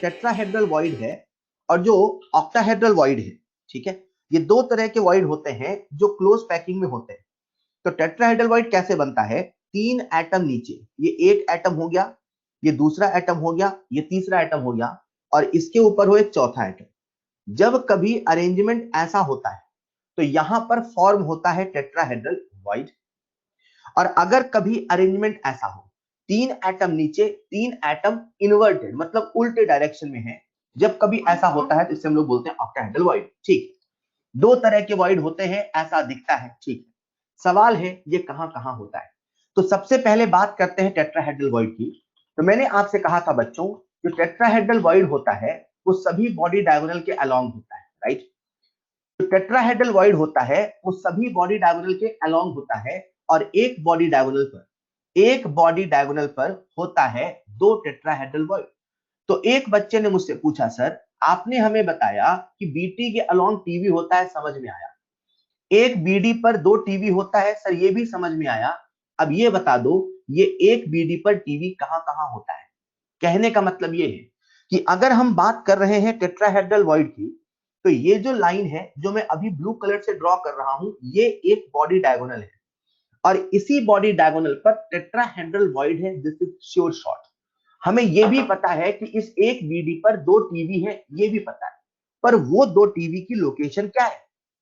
Tetrahedral void है और जो ऑक्टाहेड्रल वॉइड है, ठीक है, ये दो तरह के वॉइड होते हैं जो क्लोज पैकिंग में होते हैं। तो टेट्राहेड्रल वॉइड कैसे बनता है? तीन एटम नीचे, ये एक एटम हो गया, ये दूसरा एटम हो गया, ये तीसरा एटम हो गया और इसके ऊपर हो एक चौथा एटम। जब कभी अरेंजमेंट ऐसा होता है तो यहां पर फॉर्म होता है टेट्राहेड्रल वॉइड। और अगर कभी अरेंजमेंट ऐसा हो, तीन एटम नीचे, तीन एटम इन्वर्टेड मतलब उल्टे डायरेक्शन में है, जब कभी ऐसा होता है तो इसे हम लोग बोलते हैं ऑक्टाहेड्रल वॉइड। ठीक, दो तरह के वॉइड होते हैं, ऐसा दिखता है। ठीक, सवाल है ये कहां कहां होता है। तो सबसे पहले बात करते हैं टेट्राहेड्रल वॉइड की। तो मैंने आपसे कहा था बच्चों, जो टेट्राहेड्रल वॉइड होता है वो सभी बॉडी डायगोनल के अलोंग होता है, राइट। जो टेट्राहेड्रल वॉइड होता है वो सभी बॉडी डायगोनल के अलोंग होता है और एक बॉडी डायगोनल पर होता है दो टेट्राहेड्रल वॉइड। तो एक बच्चे ने मुझसे पूछा, सर आपने हमें बताया कि बीटी के अलोंग टीवी होता है, समझ में आया, एक बीडी पर दो टीवी होता है, सर ये भी समझ में आया, अब ये बता दो ये एक बीडी पर टीवी कहां कहां होता है। कहने का मतलब ये है कि अगर हम बात कर रहे हैं टेट्राहेड्रल वॉइड की, तो ये जो लाइन है जो मैं अभी ब्लू कलर से ड्रॉ कर रहा हूं, ये एक बॉडी डायगोनल है और इसी बॉडी डायगोनल पर टेट्राहेड्रल वॉइड है। This is sure shot. हमें ये भी पता है कि इस एक बीडी पर दो टीवी है, ये भी पता है, पर वो दो टीवी की लोकेशन क्या है?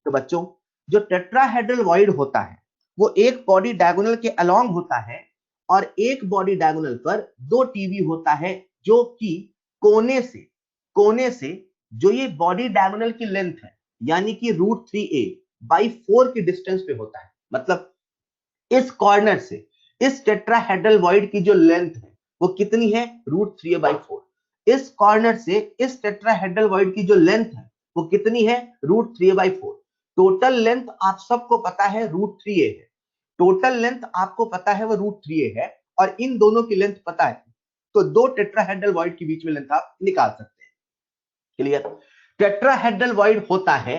तो बच्चों, जो टेट्राहेड्रल वॉइड होता है वो एक बॉडी डायगोनल के अलोंग होता है और एक बॉडी डायगोनल पर दो टीवी होता है, जो कि कोने से जो ये बॉडी डायगोनल की लेंथ है, यानी कि √3a/4 की डिस्टेंस पे होता है। मतलब इस कॉर्नर से इस टेट्राहेड्रल वॉइड की जो लेंथ है वो कितनी है? √3a/4। इस कॉर्नर से इस टेट्राहेड्रल वॉइड की जो लेंथ है वो कितनी है? √3a/4। टोटल लेंथ आप सबको पता है √3a है, टोटल लेंथ आपको पता है वो √3a है और इन दोनों की लेंथ पता है, तो दो टेट्राहेड्रल वॉइड के बीच में लेंथ आप निकाल सकते हैं। क्लियर? टेट्राहेड्रल वॉइड होता है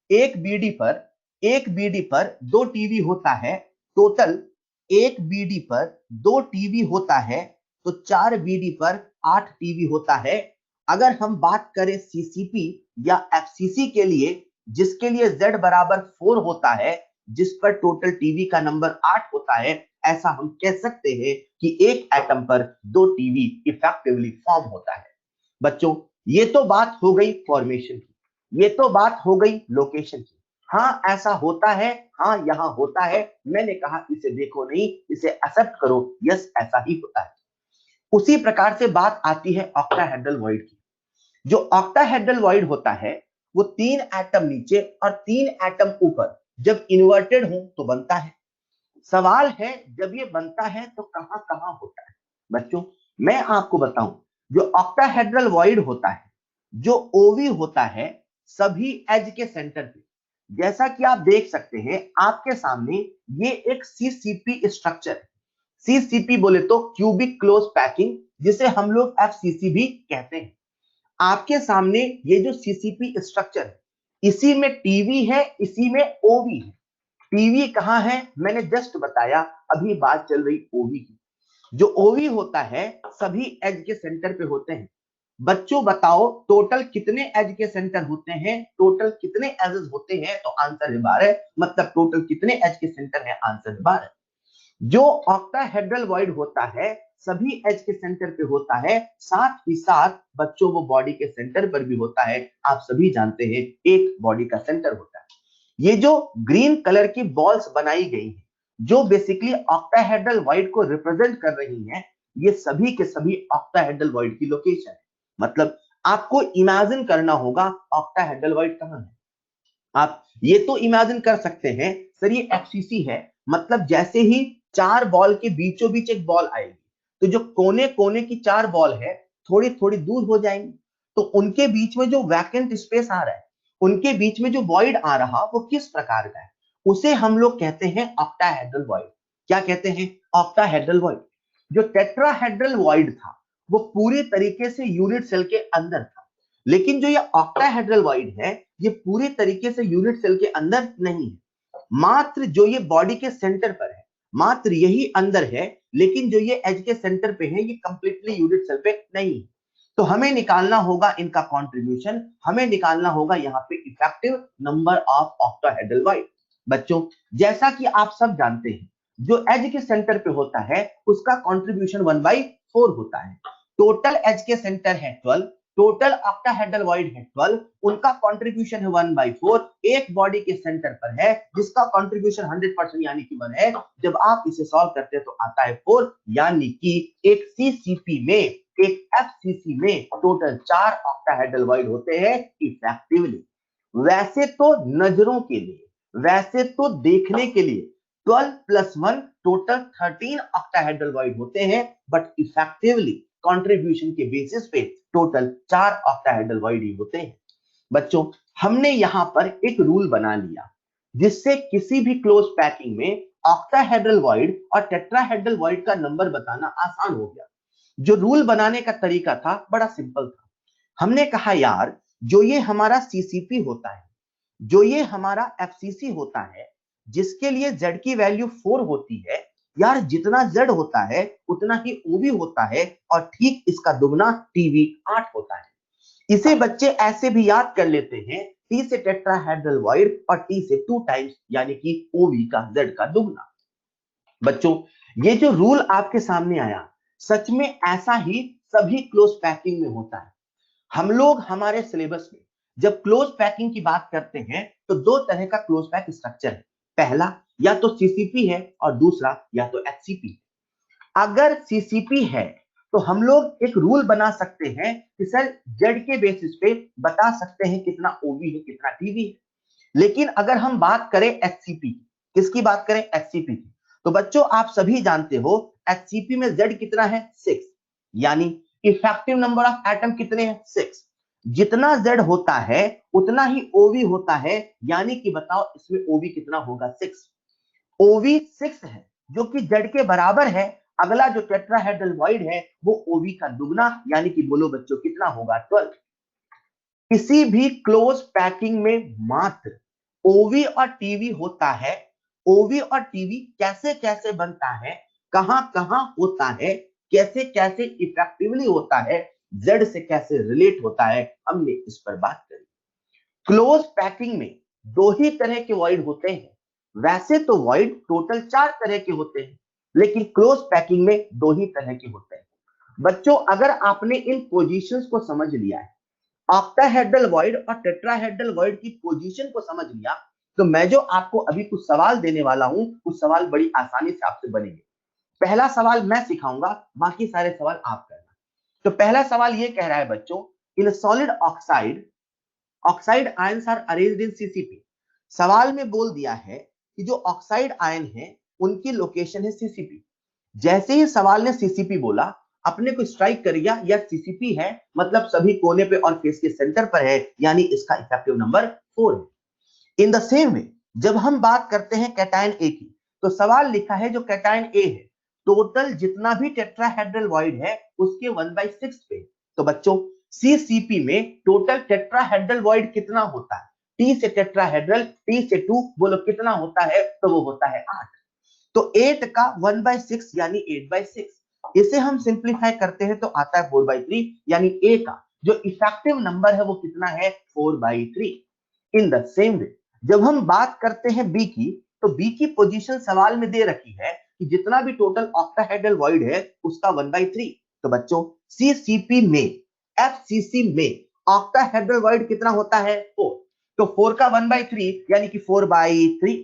एक बीडी पर दो टीवी होता है, टोटल एक बीडी पर दो टीवी होता है, तो चार बीडी पर 8 टीवी होता है। अगर हम बात करें सीसीपी या एफसीसी के लिए, जिसके लिए Z बराबर 4 होता है, जिस पर टोटल टीवी का नंबर 8 होता है, ऐसा हम कह सकते हैं कि एक एटम पर दो टीवी इफेक्टिवली फॉर्म होता है। बच्चों, ये तो बात हो गई फॉर्मेशन की, ये तो बात हो गई लोकेशन की। हाँ ऐसा होता है, हाँ यहां होता है, मैंने कहा इसे देखो नहीं, इसे एक्सेप्ट करो, यस ऐसा ही होता है। उसी प्रकार से बात आती है ऑक्टाहेड्रल वॉइड की। जो ऑक्टाहेड्रल वॉइड होता है वो तीन एटम नीचे और तीन एटम ऊपर जब इन्वर्टेड हो तो बनता है। सवाल है जब ये बनता है तो कहां कहां होता है? बच्चों, मैं आपको बताऊं, जो ऑक्टाहेड्रल वॉइड होता है, जो ओवी होता है, सभी एज के सेंटर पे, जैसा कि आप देख सकते हैं आपके सामने, ये एक सीसीपी स्ट्रक्चर है। सीसीपी बोले तो क्यूबिक क्लोज पैकिंग, जिसे हम लोग एफसीसी भी कहते हैं। आपके सामने ये जो सीसीपी स्ट्रक्चर है, इसी में टीवी है, इसी में ओवी है। टीवी कहां है? मैंने जस्ट बताया, अभी बात चल रही ओवी की। जो ओवी होता है सभी एज के सेंटर पे होते हैं। बच्चों बताओ टोटल कितने एज के सेंटर होते हैं? टोटल कितने एजेस होते हैं? तो आंसर है 12। मतलब टोटल कितने एज के सेंटर है? आंसर है 12। जो ऑक्टाहेड्रल वॉइड होता है सभी एज के सेंटर पे होता है, साथ ही साथ बच्चों वो बॉडी के सेंटर पर भी होता है। आप सभी जानते हैं एक बॉडी का सेंटर होता है। ये जो ग्रीन कलर की बॉल्स बनाई गई हैं, जो बेसिकली ऑक्टाहेड्रल वॉइड को रिप्रेजेंट कर रही हैं, ये सभी के सभी ऑक्टाहेड्रल वॉइड की लोकेशन है। मतलब आपको इमेजिन करना होगा ऑक्टाहेड्रल वॉइड कहां है। आप ये तो इमेजिन कर सकते हैं, सर ये एफसीसी है, मतलब जैसे ही चार बॉल के बीचों बीच एक बॉल आएगी, तो जो कोने कोने की चार बॉल है थोड़ी थोड़ी दूर हो जाएंगी, तो उनके बीच में जो वैकेंट स्पेस आ रहा है, उनके बीच में जो वॉइड आ रहा, वो किस प्रकार का है? उसे हम लोग कहते हैं ऑक्टाहेड्रल वॉइड। क्या कहते हैं? Octahedral void. जो टेट्राहेड्रल वॉइड था वो पूरी तरीके से यूनिट सेल के अंदर था, लेकिन जो ये ऑक्टाहेड्रल वॉइड है ये पूरी तरीके से यूनिट सेल के अंदर नहीं है। मात्र जो ये बॉडी के सेंटर पर है, मात्र यही अंदर है, लेकिन जो ये एज के सेंटर पे है ये कंप्लीटली यूनिट सेल पे नहीं है। तो हमें निकालना होगा इनका कंट्रीब्यूशन, हमें निकालना होगा यहाँ पे effective number of octahedral void. बच्चों जैसा कि आप सब जानते हैं, जो एज के सेंटर पे होता है उसका कंट्रीब्यूशन 1/4 होता है। टोटल एज के सेंटर है 12, टोटल ऑक्टाहेड्रल वॉइड है 12, उनका कंट्रीब्यूशन है 1/4। एक बॉडी के सेंटर पर है जिसका कंट्रीब्यूशन 100% यानी कि 1 है। जब आप इसे सॉल्व करते हैं तो आता है 4, यानी कि एक सीसीपी में, एक एफसीसी में टोटल 4 ऑक्टाहेड्रल वॉइड होते हैं इफेक्टिवली। वैसे तो नजरों के लिए, वैसे तो देखने के लिए 12 + 1 टोटल 13 ऑक्टाहेड्रल वॉइड होते हैं, बट इफेक्टिवली कंट्रीब्यूशन के बेसिस पे टोटल 4 ऑक्टाहेड्रल वॉइड ही होते हैं। बच्चों हमने यहां पर एक रूल बना लिया जिससे किसी भी क्लोज पैकिंग में ऑक्टाहेड्रल वॉइड और टेट्राहेड्रल वॉइड का नंबर बताना आसान हो गया। जो रूल बनाने का तरीका था बड़ा सिंपल था। हमने कहा यार जो ये हमारा सीसीपी होता है, जो ये हमारा एफसीसी होता है, जिसके लिए z की वैल्यू 4 होती है, यार जितना z होता है उतना ही ओवी होता है, और ठीक इसका दुगना टीवी 8 होता है। इसे बच्चे ऐसे भी याद कर लेते हैं, T से टेट्राहेड्रल वॉइड और T से 2 टाइम्स यानी कि ओवी का z का दुगना। बच्चों ये जो रूल आपके सामने आया, सच में ऐसा ही सभी क्लोज पैकिंग में होता है। हम लोग हमारे सिलेबस में जब क्लोज पैकिंग की बात करते हैं तो दो तरह का क्लोज पैक स्ट्रक्चर है। पहला या तो सीसीपी है और दूसरा या तो एचसीपी। अगर सीसीपी है तो हम लोग एक रूल बना सकते हैं कि सर जेड के बेसिस पे बता सकते हैं कितना ओवी है कितना टीवी है। लेकिन अगर हम बात करें एचसीपी, किसकी बात करें? एचसीपी की। तो बच्चों आप सभी जानते हो एचसीपी में जेड कितना है? 6, यानी इफेक्टिव नंबर ऑफ एटम कितने हैं? 6। जितना जेड होता है उतना ही ओवी होता है, यानी कि बताओ इसमें ओवी कितना होगा? 6। ओवी 6 है जो कि जेड के बराबर है। अगला जो टेट्राहेड्रल वॉइड है वो ओवी का दुगना, यानी कि बोलो बच्चों कितना होगा? 12। किसी भी क्लोज पैकिंग में मात्र ओवी और टीवी होता है। ओवी और टीवी कैसे कैसे बनता है, कहां कहां होता है, कैसे कैसे इफेक्टिवली होता है, जेड से कैसे रिलेट होता है, हमने इस पर बात करी। क्लोज पैकिंग में दो ही तरह के वॉइड होते हैं। वैसे तो वॉइड टोटल 4 तरह के होते हैं, लेकिन क्लोज पैकिंग में दो ही तरह के होते हैं। बच्चों अगर आपने इन पोजीशंस को समझ लिया है, ऑक्टाहेड्रल वॉइड और टेट्राहेड्रल वॉइड की पोजीशन को समझ लिया, तो मैं जो आपको अभी कुछ सवाल देने वाला हूं कुछ सवाल बड़ी आसानी से आपसे बनेंगे। पहला सवाल मैं सिखाऊंगा, बाकी सारे सवाल आप करना। तो पहला सवाल ये कह रहा है बच्चों, in solid oxide, oxide ions are arranged in CCP. सवाल में बोल दिया है कि जो ऑक्साइड आयन है उनकी लोकेशन है सीसीपी। जैसे ही सवाल ने सीसीपी बोला, अपने को स्ट्राइक कर गया यार सीसीपी है मतलब सभी कोने पे और फेस के सेंटर पर है, यानी इसका इफेक्टिव नंबर 4 है। इन द सेम वे जब हम बात करते हैं कैटायन ए की, तो सवाल लिखा है जो कैटायन ए है टोटल जितना भी टेट्राहेड्रल वॉइड है उसके 1/6 पे। तो बच्चों सीसीपी में टोटल टेट्राहेड्रल वॉइड कितना होता है? टी से टेट्राहेड्रल, टी से 2, बोलो कितना होता है? तो वो होता है 8। तो 8 का 1/6 यानी 8/6। इसे हम सिंप्लीफाई करते हैं तो आता है 4/3, यानी ए का जो इफेक्टिव नंबर है वो कितना है? 4/3। इन द सेम वे जब हम बात करते हैं बी की, तो बी की पोजीशन सवाल में दे रखी है कि जितना भी टोटल ऑक्टाहेड्रल वॉइड है उसका 1/3। तो बच्चों सीसीपी में, एफसीसी में ऑक्टाहेड्रल वॉइड कितना होता है? 4। तो 4 का 1/3 यानी कि 4/3।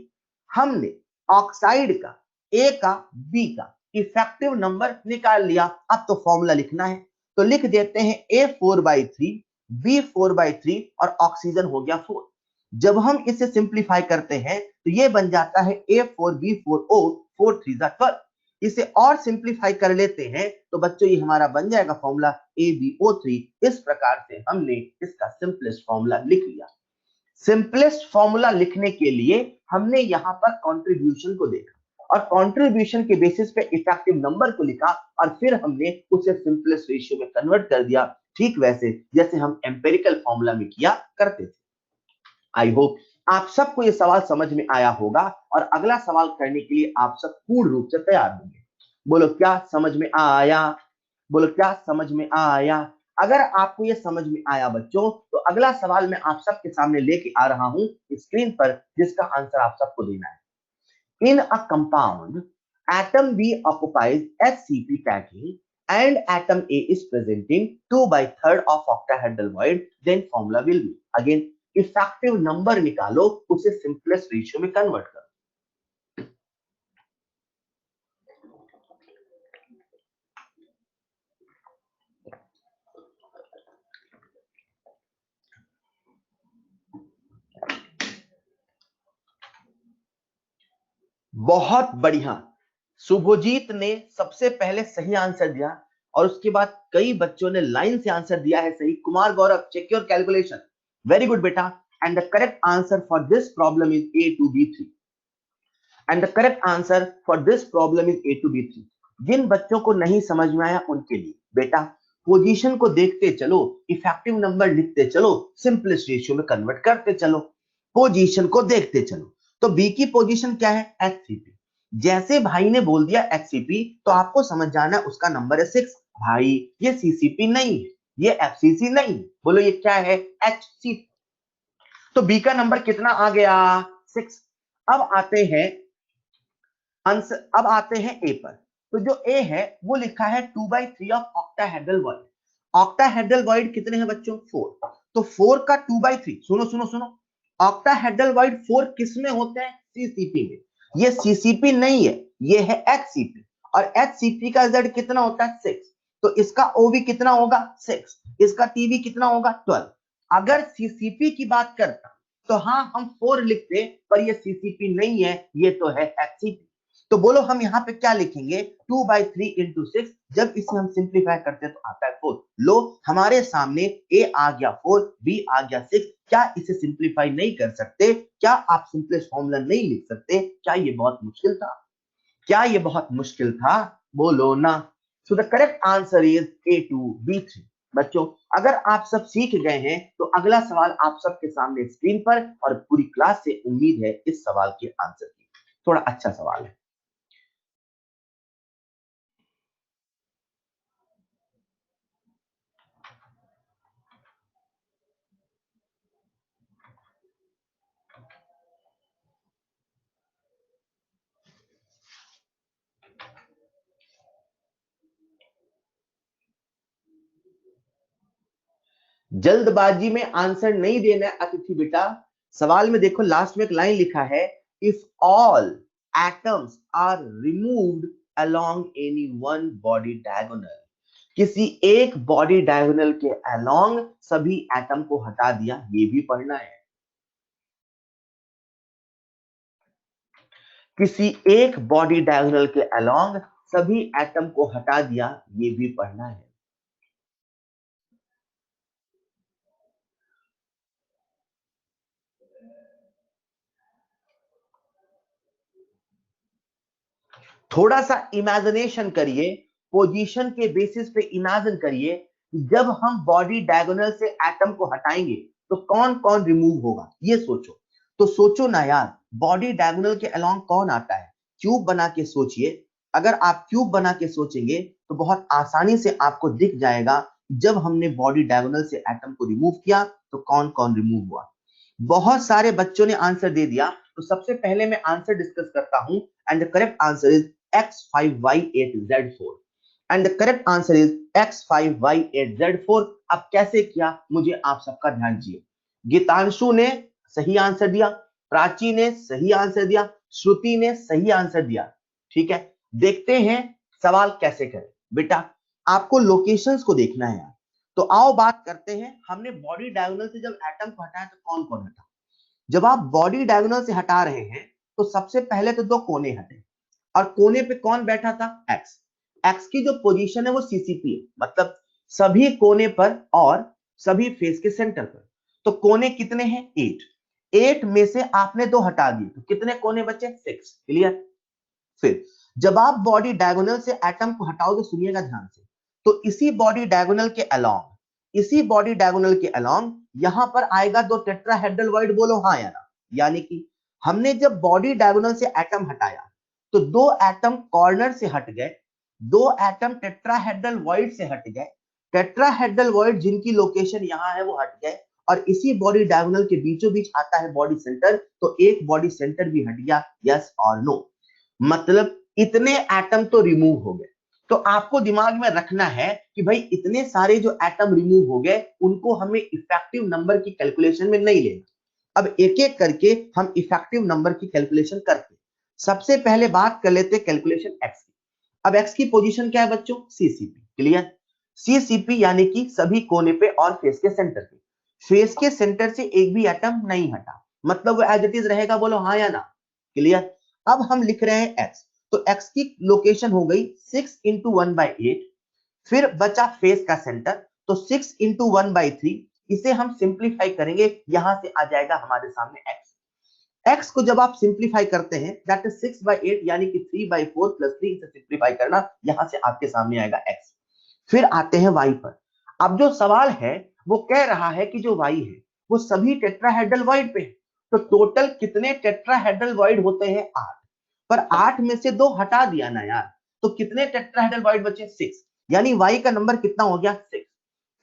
हमने ऑक्साइड का, ए का, बी का इफेक्टिव नंबर निकाल लिया। अब तो फॉर्मूला लिखना है, तो लिख देते हैं ए 4/3, बी 4/3 और ऑक्सीजन हो गया 4। जब हम इसे सिंप्लीफाई करते हैं तो ये बन जाता है A4B4O 4 3 12। इसे और सिंप्लीफाई कर लेते हैं तो बच्चों ये हमारा बन जाएगा फॉर्मूला AbO3। इस प्रकार से हमने इसका सिंपलेस्ट फॉर्मूला लिख लिया। सिंपलेस्ट फॉर्मूला लिखने के लिए हमने यहां पर कंट्रीब्यूशन को देखा और कंट्रीब्यूशन के बेसिस पे इफेक्टिव नंबर को लिखा और फिर हमने उसे सिंपलेस्ट रेशियो में कन्वर्ट कर दिया, ठीक वैसे जैसे हम एम्पिरिकल फॉर्मूला में किया करते थे। आई होप आप सबको ये सवाल समझ में आया होगा और अगला सवाल करने के लिए आप सब पूर्ण रूप से तैयार होंगे। बोलो क्या समझ में आया? बोलो क्या समझ में आया? अगर आपको ये समझ में आया बच्चों, तो अगला सवाल मैं आप सबके सामने लेके आ रहा हूं स्क्रीन पर, जिसका आंसर आप सबको देना है। In a compound, atom B occupies HCP tagging and atom A is presenting 2 by 3rd of octahedral void, then formula will be, again, effective number निकालो, उसे simplest ratio में convert करो। बहुत बढ़िया, शुभजीत ने सबसे पहले सही आंसर दिया और उसके बाद कई बच्चों ने लाइन से आंसर दिया है सही। Kumar Gaurav, check your calculation, very good बेटा। And the correct answer for this problem is A2B3। And the correct answer for this problem is A2B3। जिन बच्चों को नहीं समझ में आया उनके लिए बेटा, पोजीशन को देखते चलो, इफेक्टिव नंबर लिखते चलो, सिंपलेस्ट रेशियो में कन्वर्ट करते चलो, पोजीशन को देखते चलो। तो बी की पोजीशन क्या है? HCP। जैसे भाई ने बोल दिया HCP, तो आपको समझ जाना है उसका नंबर है 6। भाई ये CCP नहीं है, ये FCC नहीं, बोलो ये क्या है? HCP। तो बी का नंबर कितना आ गया? 6। अब आते हैं आंसर, अब आते हैं ए पर। तो जो ए है वो लिखा है 2/3 of octahedral void. Octahedral void कितने हैं बच्चों? 4। तो 4 का 2/3, सुनो सुनो सुनो, ऑक्टाहेड्रल वॉइड 4 किस में होते हैं? सीसीपी में। ये सीसीपी नहीं है, ये है एचसीपी, और एचसीपी का जेड कितना होता है? 6। तो इसका ओवी कितना होगा? 6। इसका टीवी कितना होगा? 12। अगर सीसीपी की बात करता तो हाँ हम 4 लिखते, पर ये सीसीपी नहीं है, ये तो है एचसीपी। तो बोलो हम यहाँ पे क्या लिखेंगे? 2/3 इंटू 6। जब इसे हम सिंप्लीफाई करते हैं तो आता है 4। लो हमारे सामने ए आ गया 4, बी आ गया 6। क्या इसे सिंप्लीफाई नहीं कर सकते? क्या आप सिंपलेस्ट फॉर्मूला नहीं लिख सकते? क्या ये बहुत मुश्किल था? क्या ये बहुत मुश्किल था? बोलो ना। So the correct answer is A2B3। बच्चों अगर आप सब सीख गए हैं तो अगला सवाल आप सबके सामने स्क्रीन पर, और पूरी क्लास से उम्मीद है इस सवाल के आंसर की। थोड़ा अच्छा सवाल है। जल्दबाजी में आंसर नहीं देना है अतिथि बेटा। सवाल में देखो लास्ट में एक लाइन लिखा है, if all atoms are removed along any one body diagonal. किसी एक बॉडी डायगोनल के अलोंग सभी एटम को हटा दिया, ये भी पढ़ना है। किसी एक बॉडी डायगोनल के अलोंग सभी एटम को हटा दिया, ये भी पढ़ना है। थोड़ा सा इमेजिनेशन करिए, पोजीशन के बेसिस पे इमेजिन करिए, जब हम बॉडी डायगोनल से एटम को हटाएंगे तो कौन कौन रिमूव होगा, ये सोचो। तो सोचो ना यार, बॉडी डायगोनल के अलोंग कौन आता है? क्यूब बना के सोचिए। अगर आप क्यूब बना के सोचेंगे तो बहुत आसानी से आपको दिख जाएगा, जब हमने बॉडी डायगोनल से एटम को रिमूव किया तो कौन कौन रिमूव हुआ। बहुत सारे बच्चों ने आंसर दे दिया, तो सबसे पहले मैं आंसर डिस्कस करता हूं। And the correct answer is X5Y8Z4। And the correct answer is X5Y8Z4। अब कैसे किया, मुझे आप सबका ध्यान चाहिए। गीतांशु ने सही आंसर दिया, प्राची ने सही आंसर दिया, श्रुति ने सही आंसर दिया। ठीक है, देखते हैं सवाल कैसे करें। बेटा आपको लोकेशंस को देखना है यार। तो आओ बात करते हैं, हमने बॉडी डायगोनल से जब एटम को हटाया तो कौन कौन हटा। जब आप बॉडी डायगोनल से हटा रहे हैं तो सबसे पहले तो दो कोने हटे, और कोने पे कौन बैठा था? एक्स। एक्स की जो पोजीशन है वो सीसीपी है, मतलब सभी कोने पर और सभी फेस के सेंटर पर। तो कोने कितने हैं? 8। 8 में से आपने दो हटा दिए तो कितने कोने बचे? 6। क्लियर। फिर जब आप बॉडी डायगोनल से एटम को हटाओगे, सुनिएगा ध्यान से, तो इसी बॉडी डायगोनल के अलोंग, इसी बॉडी डायगोनल के अलोंग यहां पर आएगा दो टेट्राहेड्रल वॉइड। बोलो हाँ या ना। यानी कि हमने जब बॉडी डायगोनल से एटम हटाया तो दो एटम कॉर्नर से हट गए, दो एटम टेट्राहेड्रल वॉइड से हट गए, टेट्राहेड्रल वॉइड जिनकी लोकेशन यहाँ है वो हट गए और इसी बॉडी डायगोनल के बीचों बीच आता है बॉडी सेंटर, तो एक बॉडी सेंटर भी हट गया, यस और नो। मतलब इतने एटम तो रिमूव हो गए। तो आपको दिमाग में रखना है कि भाई इतने सारे जो एटम रिमूव हो गए उनको हमें इफेक्टिव नंबर की कैलकुलेशन में नहीं लेना। अब एक एक करके हम इफेक्टिव नंबर की कैलकुलेशन करते हैं। सबसे पहले बात कर लेते हैं कैलकुलेशन एक्स की। अब एक्स की पोजीशन क्या है बच्चों? सीसीपी। क्लियर? सीसीपी यानी कि सभी कोने पे और फेस के सेंटर पे। फेस के सेंटर से एक भी एटम नहीं हटा, मतलब वो एज इट इज रहेगा। बोलो हाँ या ना। क्लियर? अब हम लिख रहे हैं एक्स, तो एक्स की लोकेशन हो गई 6 इंटू 1/8। फिर बचा फेस का सेंटर, तो 6 इंटू 1/3। इसे हम सिंप्लीफाई करेंगे, यहां से आ जाएगा हमारे सामने एक्स। एक्स को जब आप सिंप्लीफाई करते हैं दैट इज 6/8 यानी कि 3/4 प्लस 3, इसे सिंप्लीफाई करना, यहां से आपके सामने आएगा एक्स। फिर आते हैं वाई पर। अब जो सवाल है वो कह रहा है कि जो वाई है वो सभी टेट्राहेड्रल वॉइड पे है। तो टोटल कितने टेट्राहेड्रल वॉइड होते हैं? 8। पर 8 में से 2 हटा दिया ना यार, तो कितने टेट्राहेड्रल वॉइड बचे? 6। यानी वाई का नंबर कितना हो गया? 6।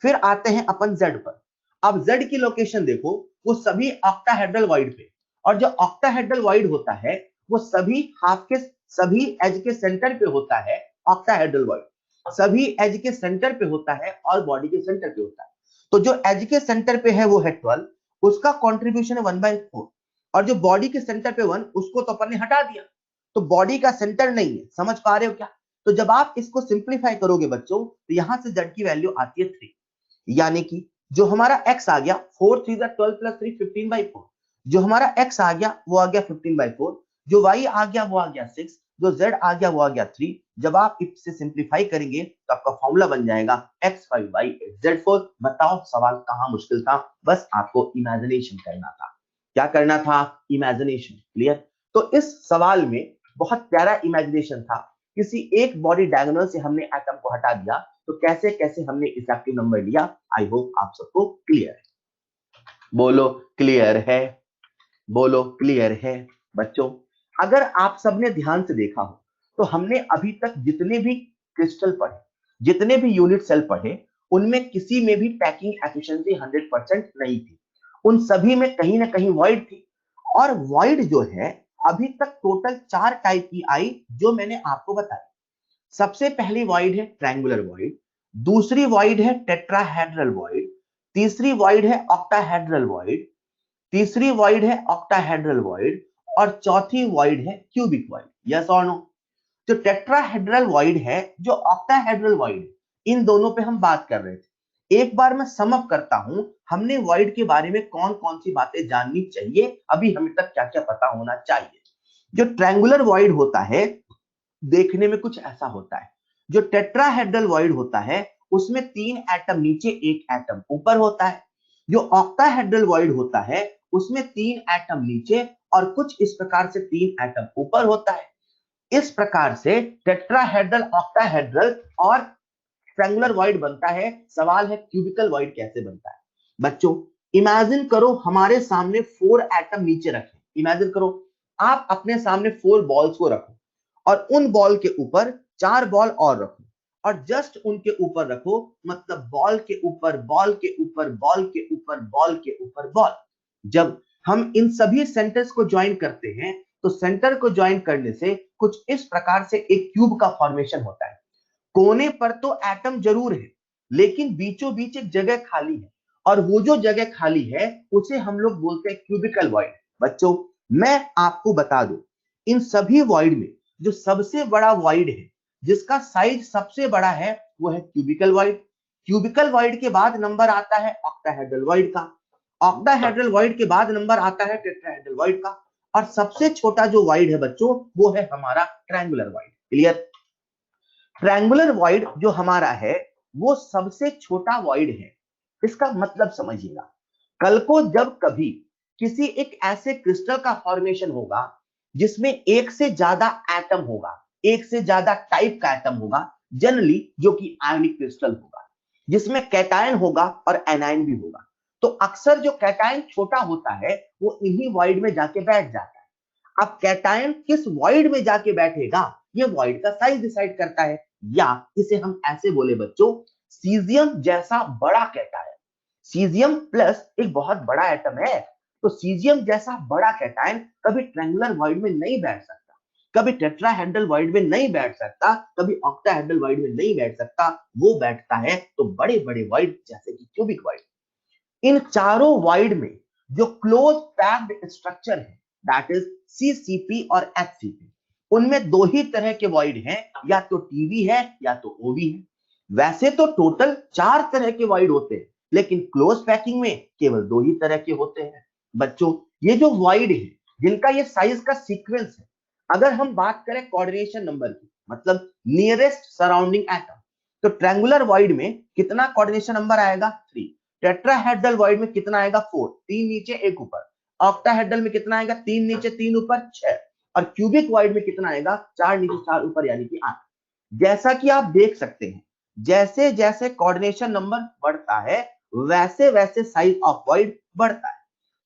फिर आते हैं अपन जेड पर। अब जेड की लोकेशन देखो, वो सभी ऑक्टाहेड्रल वॉइड पे, और जो ऑक्टाहेड्रल वॉइड होता है वो सभी हाफ के सभी एज के सेंटर पे होता है। ऑक्टाहेड्रल वॉइड सभी एज के सेंटर पे होता है और बॉडी के सेंटर पे होता है। तो जो एज के सेंटर पे है वो है 12, उसका कंट्रीब्यूशन है 1/4। और जो बॉडी के सेंटर पे 1, उसको तो अपन ने हटा दिया, तो बॉडी का सेंटर नहीं है। समझ पा रहे हो क्या? तो जब आप इसको सिंप्लीफाई करोगे बच्चों, तो यहां से जेड की वैल्यू आती है 3। यानी कि जो हमारा x आ गया 4 3 12 प्लस 3 15/4। जो हमारा x आ गया वो आ गया 15/4। जो y आ गया वो आ गया 6। जो z आ गया वो आ गया 3। जब आप इसे सिंप्लीफाई करेंगे तो आपका फॉर्मूला बन जाएगा x5y8z4। बताओ सवाल कहां मुश्किल था? बस आपको इमेजिनेशन करना था। क्या करना था? इमेजिनेशन। क्लियर? तो इस सवाल में बहुत प्यारा इमेजिनेशन था। किसी एक बॉडी डायगोनल से हमने एटम को हटा दिया, तो कैसे कैसे हमने इफेक्टिव नंबर लिया। आई होप आप सबको क्लियर है। बोलो क्लियर है? बोलो क्लियर है? बच्चों, अगर आप सबने ध्यान से देखा हो तो हमने अभी तक जितने भी क्रिस्टल पढ़े, जितने भी यूनिट सेल पढ़े, उनमें किसी में भी पैकिंग एफिशिएंसी 100% नहीं थी। उन सभी में कहीं ना कहीं वॉइड थी। और वॉइड जो है अभी तक टोटल 4 टाइप की आई, जो मैंने आपको बताया। सबसे पहली वॉइड है ट्रायंगुलर वॉइड, दूसरी वॉइड है टेट्राहेड्रल वॉइड, तीसरी वॉइड है ऑक्टाहेड्रल वॉइड, तीसरी वॉइड है ऑक्टाहेड्रल वॉइड, और चौथी वॉइड है क्यूबिक वॉइड। यस और नो? जो टेट्राहेड्रल वॉइड है, जो ऑक्टाहेड्रल वॉइड है, इन दोनों पे हम बात कर रहे थे। एक बार मैं सम अप करता हूं, हमने वॉइड के बारे में कौन कौन सी बातें जाननी चाहिए, अभी हमें तक क्या क्या पता होना चाहिए। जो ट्रायंगुलर वॉइड होता है देखने में कुछ ऐसा होता है। जो टेट्राहेड्रल वॉइड होता है उसमें 3 एटम नीचे 1 एटम ऊपर होता है। जो ऑक्टाहेड्रल वॉइड होता है उसमें 3 एटम नीचे और कुछ इस प्रकार से 3 एटम ऊपर होता है। इस प्रकार से टेट्राहेड्रल, ऑक्टाहेड्रल और ट्रायंगुलर वॉइड बनता है। सवाल है क्यूबिकल वॉइड कैसे बनता है? बच्चों, इमेजिन करो हमारे सामने 4 एटम नीचे रखे। इमेजिन करो आप अपने सामने 4 बॉल्स को रखो और उन बॉल के ऊपर 4 बॉल और रखो और जस्ट उनके ऊपर रखो, मतलब बॉल के ऊपर बॉल के ऊपर बॉल के ऊपर बॉल के ऊपर बॉल। जब हम इन सभी सेंटर्स को ज्वाइन करते हैं तो सेंटर को ज्वाइन करने से कुछ इस प्रकार से एक क्यूब का फॉर्मेशन होता है। कोने पर तो एटम जरूर है, लेकिन बीचों बीच एक जगह खाली है, और वो जो जगह खाली है उसे हम लोग बोलते हैं क्यूबिकल वॉइड। बच्चों, मैं आपको बता दूं, इन सभी वॉइड में जो सबसे बड़ा वॉइड है, जिसका साइज सबसे बड़ा है, वो है क्यूबिकल वॉइड। क्यूबिकल वॉइड के बाद नंबर आता है ऑक्टाहेड्रल वॉइड का, ऑक्टाहेड्रल वॉइड के बाद नंबर आता है टेट्राहेड्रल वॉइड का, और सबसे छोटा जो वॉइड है बच्चों वो है हमारा triangular void. Clear? Triangular void जो हमारा है वो सबसे छोटा वॉइड है। इसका मतलब समझिएगा, कल को जब कभी किसी एक ऐसे क्रिस्टल का फॉर्मेशन होगा जिसमें एक से ज्यादा एटम होगा, एक से ज्यादा टाइप का एटम होगा, जनरली जो कि आयनिक क्रिस्टल होगा, जिसमें कैटायन होगा और एनायन भी होगा, तो अक्सर जो कैटायन छोटा होता है वो इन्हीं वॉइड में जाके बैठ जाता है। अब कैटायन किस वॉइड में जाके बैठेगा, ये वॉइड का साइज डिसाइड करता है। या इसे हम ऐसे बोले बच्चों, सीजियम जैसा बड़ा कैटायन, सीजियम प्लस एक बहुत बड़ा एटम है, तो सीजियम जैसा बड़ा कैटायन कभी ट्रायंगुलर वॉइड में नहीं बैठ सकता, कभी टेट्राहेड्रल वॉइड में नहीं बैठ सकता, कभी ऑक्टाहेड्रल वॉइड में नहीं बैठ सकता। वो बैठता है तो बड़े बड़े वॉइड जैसे कि क्यूबिक वॉइड। इन चारों वॉइड में जो क्लोज पैक्ड स्ट्रक्चर है दैट इज सीसीपी और एचसीपी, उनमें दो ही तरह के वॉइड हैं, या तो टीवी है या तो ओवी है। वैसे तो टोटल 4 तरह के वॉइड होते हैं, लेकिन क्लोज पैकिंग में केवल 2 ही तरह के होते हैं। बच्चों, ये जो वॉइड है जिनका ये साइज का सीक्वेंस है, अगर हम बात करें कोऑर्डिनेशन नंबर की, मतलब नियरेस्ट सराउंडिंग एटम, तो ट्रायंगुलर वॉइड में कितना कोऑर्डिनेशन नंबर आएगा? 3। टेट्राहेड्रल वॉइड में कितना आएगा? 4। 3 नीचे 1 ऊपर। ऑक्टाहेड्रल में कितना आएगा? 3 नीचे 3 ऊपर 6। और क्यूबिक वॉइड में कितना आएगा? 4 नीचे 4 ऊपर यानी कि 8। जैसा कि आप देख सकते हैं, जैसे जैसे कोऑर्डिनेशन नंबर बढ़ता है वैसे वैसे साइज ऑफ वॉइड बढ़ता है।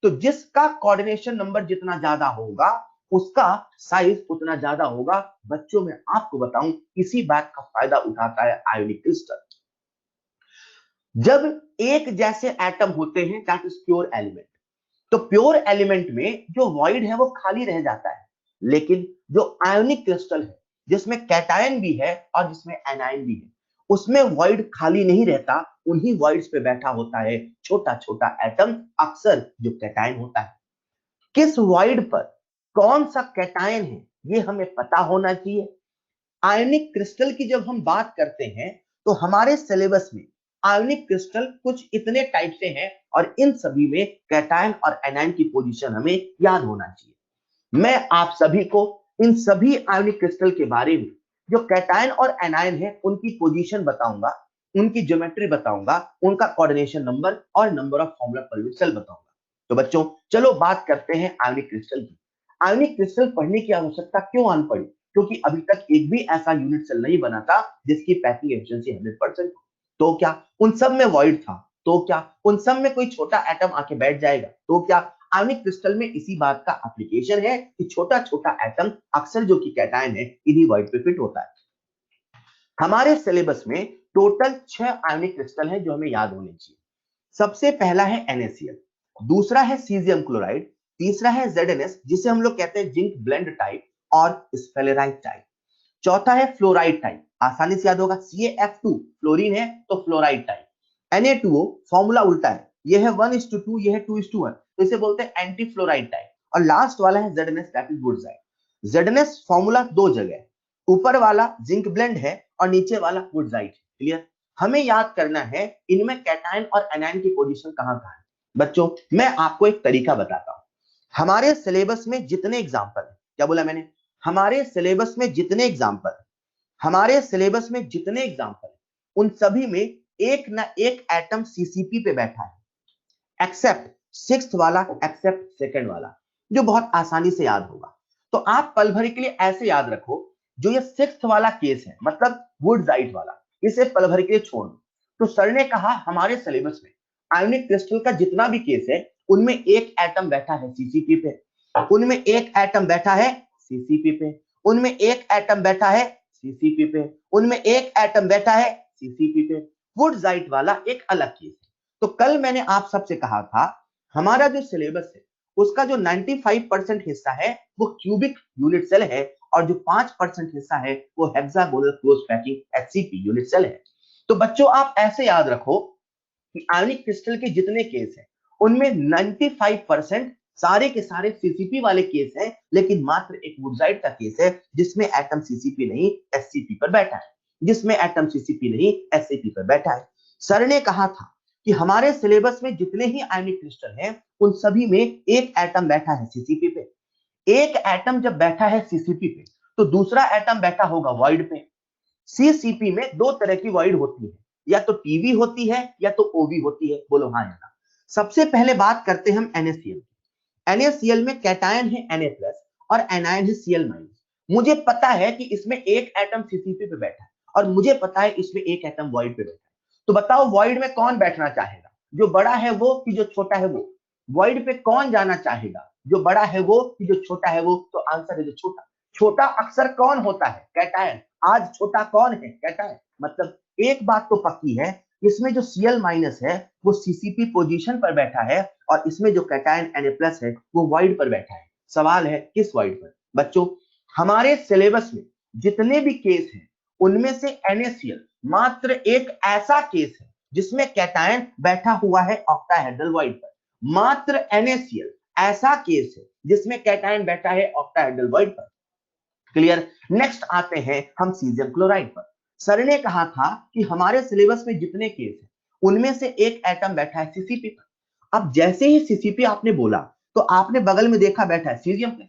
तो जिसका कोऑर्डिनेशन नंबर जितना ज्यादा होगा उसका साइज उतना ज्यादा होगा। बच्चों, में आपको बताऊं, इसी बात का फायदा उठाता है आयोनिक क्रिस्टल। जब एक जैसे एटम होते हैं दैट इज प्योर एलिमेंट, तो प्योर एलिमेंट में जो वॉइड है वो खाली रह जाता है, लेकिन जो आयोनिक क्रिस्टल है जिसमें कैटायन भी है और जिसमें एनायन भी है, उसमें वॉइड खाली नहीं रहता। उन्हीं वॉइड्स पे बैठा होता है छोटा छोटा एटम, अक्सर जो कैटायन होता है। किस वॉइड पर कौन सा कैटायन है ये हमें पता होना चाहिए। आयोनिक क्रिस्टल की जब हम बात करते हैं तो हमारे सिलेबस में आयोनिक क्रिस्टल कुछ इतने टाइप से हैं, और इन सभी में कैटायन और एनायन की पोजीशन हमें याद होना चाहिए। मैं आप सभी को इन सभी आयोनिक क्रिस्टल के बारे में, जो कैटायन और एनायन है, उनकी पोजीशन बताऊंगा, उनकी ज्योमेट्री बताऊंगा, उनका कोऑर्डिनेशन नंबर और number of formula per unit cell बताऊंगा। तो बच्चों, चलो बात करते हैं आयोनिक क्रिस्टल की। आयोनिक क्रिस्टल पढ़ने की आवश्यकता क्यों आन पड़ी? क्योंकि अभी तक एक भी ऐसा यूनिट सेल नहीं बना था जिसकी पैकिंग एफिशिएंसी 100% हो। तो क्या उन सब में वॉइड था? तो क्या उन सब में कोई छोटा एटम आके बैठ जाएगा? तो क्या आयोनिक क्रिस्टल में इसी बात का एप्लीकेशन है कि छोटा छोटा एटम अक्सर जो कि कैटायन है इन्हीं वॉइड पे फिट होता है। हमारे सिलेबस में टोटल 6 आयोनिक क्रिस्टल है जो हमें याद होने चाहिए। सबसे पहला है NaCl, दूसरा है सीजियम क्लोराइड, तीसरा है ZnS जिसे हम लोग कहते हैं जिंक ब्लेंड टाइप और स्फेलेराइट टाइप, चौथा है फ्लोराइड टाइप, आसानी से याद होगा CaF2 फ्लोरीन है तो फ्लोराइड टाइप। Na2O फॉर्मूला उल्टा है, ये है 1:2, ये है 2:1, तो इसे बोलते हैं एंटी फ्लोराइड टाइप। और लास्ट वाला है ZnS that is wurtzite. ZnS formula 2 जगह है, ऊपर वाला जिंक ब्लेंड है और नीचे वाला वुडजाइड। क्लियर? हमें याद करना है इनमें कैटायन और एनायन की पोजीशन कहां कहां है। बच्चों, मैं आपको एक तरीका बताता हूं। हमारे सिलेबस में जितने एग्जांपल है, क्या बोला मैंने? हमारे सिलेबस में जितने एग्जांपल है, हमारे सिलेबस में जितने एग्जांपल है, उन सभी में एक ना एक एटम सीसीपी पे बैठा है, एक्सेप्ट सिक्स्थ वाला, एक्सेप्ट सेकंड वाला, जो बहुत आसानी से याद होगा। तो आप पल भर के लिए ऐसे याद रखो, जो ये सिक्स्थ वाला केस है, मतलब वुडजाइड वाला, इसे पल भर के लिए छोड़ दो। तो सर ने कहा हमारे सिलेबस में आयोनिक क्रिस्टल का जितना भी केस है उनमें एक एटम बैठा है सीसीपी पे, उनमें एक एटम बैठा है सीसीपी पे, उनमें एक एटम बैठा है सीसीपी पे, उनमें एक एटम बैठा है सीसीपी पे। वुडजाइड वाला एक अलग केस है। तो कल मैंने आप सबसे कहा था हमारा जो सिलेबस है उसका जो 95% हिस्सा है वो क्यूबिक यूनिट सेल है, और जो 5% हिस्सा है वो hexagonal close packing HCP unit cell है। तो बच्चों, आप ऐसे याद रखो कि आयोनिक क्रिस्टल के जितने केस हैं उनमें 95% सारे के सारे सीसीपी वाले केस हैं, लेकिन मात्र एक वुडजाइड का केस है जिसमें एटम सीसीपी नहीं एससीपी पर बैठा है, जिसमें एटम सीसीपी नहीं एससीपी पर बैठा है। सर ने कहा था कि हमारे सिलेबस में जितने ही आयोनिक क्रिस्टल हैं उन सभी में एक एटम बैठा है सीसीपी पे। एक एटम जब बैठा है सीसीपी पे तो दूसरा एटम बैठा होगा वॉइड पे। सीसीपी में 2 तरह की वॉइड होती है, या तो टीवी होती है या तो ओवी होती है। बोलो हाँ या ना। सबसे पहले बात करते हैं हम NaCl की। NaCl में कैटायन है Na+ और एनायन है Cl-। मुझे पता है कि इसमें एक एटम सीसीपी पे बैठा है और मुझे पता है इसमें एक एटम वॉइड पे बैठा है। तो बताओ वॉइड में कौन बैठना चाहेगा? जो बड़ा है वो कि जो छोटा है वो? वॉइड पे कौन जाना चाहेगा? जो बड़ा है वो कि जो छोटा है वो? तो आंसर है जो छोटा। छोटा अक्सर कौन होता है? कैटायन। आज छोटा कौन है? कैटायन। मतलब एक बात तो पक्की है, इसमें जो Cl माइनस है वो CCP पोजीशन पर बैठा है और इसमें जो कैटायन Na+ है वो वाइड पर बैठा है। सवाल है किस वाइड पर? बच्चों हमारे सिलेबस में जितने भी केस हैं उनमें से NaCl मात्र एक ऐसा केस है जिसमें कैटायन बैठा हुआ है ऑक्टाहेड्रल वाइड पर। मात्र NaCl ऐसा केस है जिसमें कैटायन बैठा है ऑक्टाहेड्रल वाइड पर। क्लियर? नेक्स्ट आते हैं हम सीजियम क्लोराइड पर। सर ने कहा था कि हमारे सिलेबस में जितने केस हैं उनमें से एक एटम बैठा है सीसीपी पर। अब जैसे ही सीसीपी आपने बोला तो आपने बगल में देखा बैठा है सीजियम प्लस।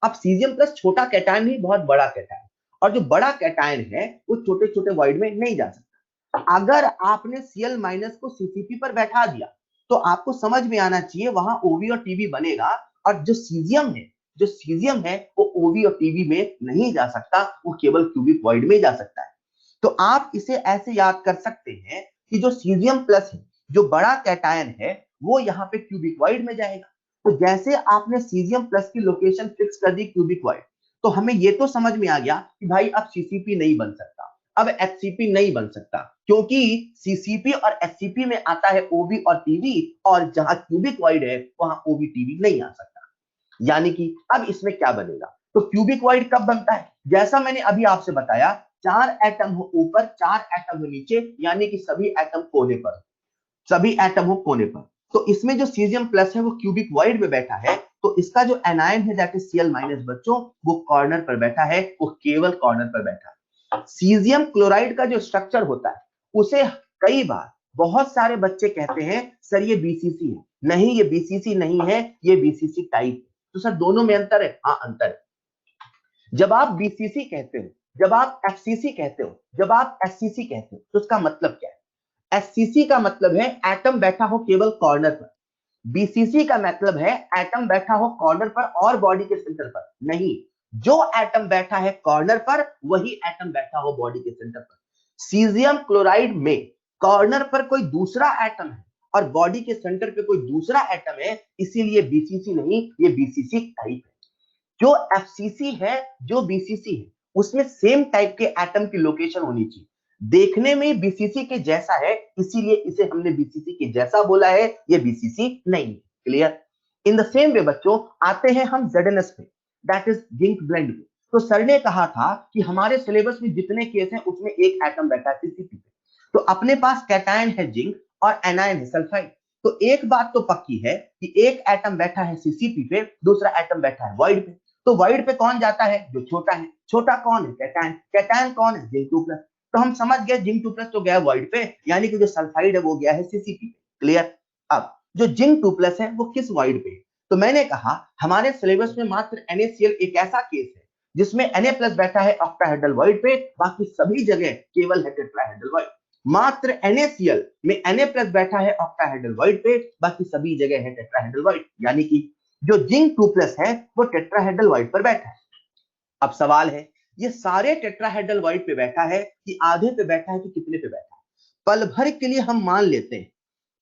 अब सीजियम प्लस छोटा कैटायन नहीं, बहुत बड़ा कैटायन, और जो बड़ा कैटायन है वो छोटे छोटे वाइड में नहीं जा सकता। अगर आपने Cl माइनस को सीसीपी पर बैठा दिया तो आपको समझ में आना चाहिए वहां ओवी और टीवी बनेगा, और जो सीजियम है वो ओवी और टीवी में नहीं जा सकता, वो केवल क्यूबिक वॉइड में जा सकता है। तो आप इसे ऐसे याद कर सकते हैं कि जो सीजियम प्लस है, जो बड़ा कैटायन है, वो यहाँ पे क्यूबिक वॉइड में जाएगा। तो जैसे आपने सीजियम प्लस की लोकेशन फिक्स कर दी क्यूबिक वॉइड, तो हमें ये तो समझ में आ गया कि भाई अब सीसीपी नहीं बन सकता, अब एचसीपी नहीं बन सकता, क्योंकि सीसीपी और एचसीपी में आता है ओवी और टीवी, और जहां क्यूबिक वॉइड है वहां ओवी टीवी नहीं आ सकता। यानी कि अब इसमें क्या बनेगा? तो क्यूबिक वॉइड कब बनता है? जैसा मैंने अभी आपसे बताया, 4 एटम हो ऊपर, 4 एटम हो नीचे, यानी कि सभी एटम कोने पर, सभी एटम हो कोने पर। तो इसमें जो सीजियम प्लस है वो क्यूबिक वॉइड में बैठा है, तो इसका जो एनायन है दैट इज Cl माइनस बच्चों, वो कॉर्नर पर बैठा है, वो केवल कॉर्नर पर बैठा है। सीजियम क्लोराइड का जो स्ट्रक्चर होता है उसे कई बार बहुत सारे बच्चे कहते हैं सर ये बीसीसी है। नहीं, ये बीसीसी नहीं है, ये बीसीसी टाइप है। तो सर दोनों में अंतर है? हाँ अंतर है। जब आप बीसीसी कहते हो, जब आप एफसीसी कहते हो, जब आप एससीसी कहते हो, तो उसका मतलब क्या है? एससीसी का मतलब है एटम बैठा हो केवल कॉर्नर पर। बीसीसी का मतलब है एटम बैठा हो कॉर्नर पर और बॉडी के सेंटर पर नहीं। जो एटम बैठा है कॉर्नर पर वही एटम बैठा हो बॉडी के सेंटर पर। सीजियम क्लोराइड में कॉर्नर पर कोई दूसरा एटम है और बॉडी के सेंटर पे कोई दूसरा एटम है, इसीलिए बीसीसी नहीं, ये बीसीसी टाइप है। जो एफसीसी है, जो बीसीसी है, उसमें सेम टाइप के एटम की लोकेशन होनी चाहिए। देखने में बीसीसी के जैसा है, इसीलिए इसे हमने बीसीसी के जैसा बोला है, ये बीसीसी नहीं है। Clear? In the same way बच्चों आते हैं हम ZnS पे, दैट इज जिंक ब्लेंड पे। तो सर ने कहा था कि हमारे सिलेबस में जितने केस हैं उसमें एक एटम बैठा है सीसीपी पे। तो अपने पास कैटायन है जिंक और एनायन है सल्फाइड। तो एक बात तो पक्की है कि एक एटम बैठा है सीसीपी पे, दूसरा एटम बैठा है वॉइड पे। तो वॉइड पे कौन जाता है? जो छोटा है। छोटा कौन है? कैटायन। कैटायन कौन है? जिंक 2+। तो हम समझ गए जिंक 2+ तो गया वॉइड पे, यानी कि जो सल्फाइड है वो गया है सीसीपी पे। क्लियर? अब जो जिंक 2+ है वो किस वॉइड पे है? तो मैंने कहा हमारे सिलेबस में मात्र NaCl एक ऐसा केस है जिसमें Na+ बैठा है ऑक्टाहेड्रल वॉइड पे, बाकी सभी जगह केवल है टेट्राहेड्रल वॉइड। मात्र NaCl में Na+ बैठा है ऑक्टाहेड्रल वॉइड पे, बाकी सभी जगह है टेट्राहेड्रल वॉइड। यानी कि जो जिंक 2+ है वो टेट्राहेड्रल वॉइड पर बैठा है। अब सवाल है ये सारे टेट्राहेड्रल वॉइड पे बैठा है कि आधे पे बैठा है कि कितने पे बैठा है? पल भर के लिए हम मान लेते हैं,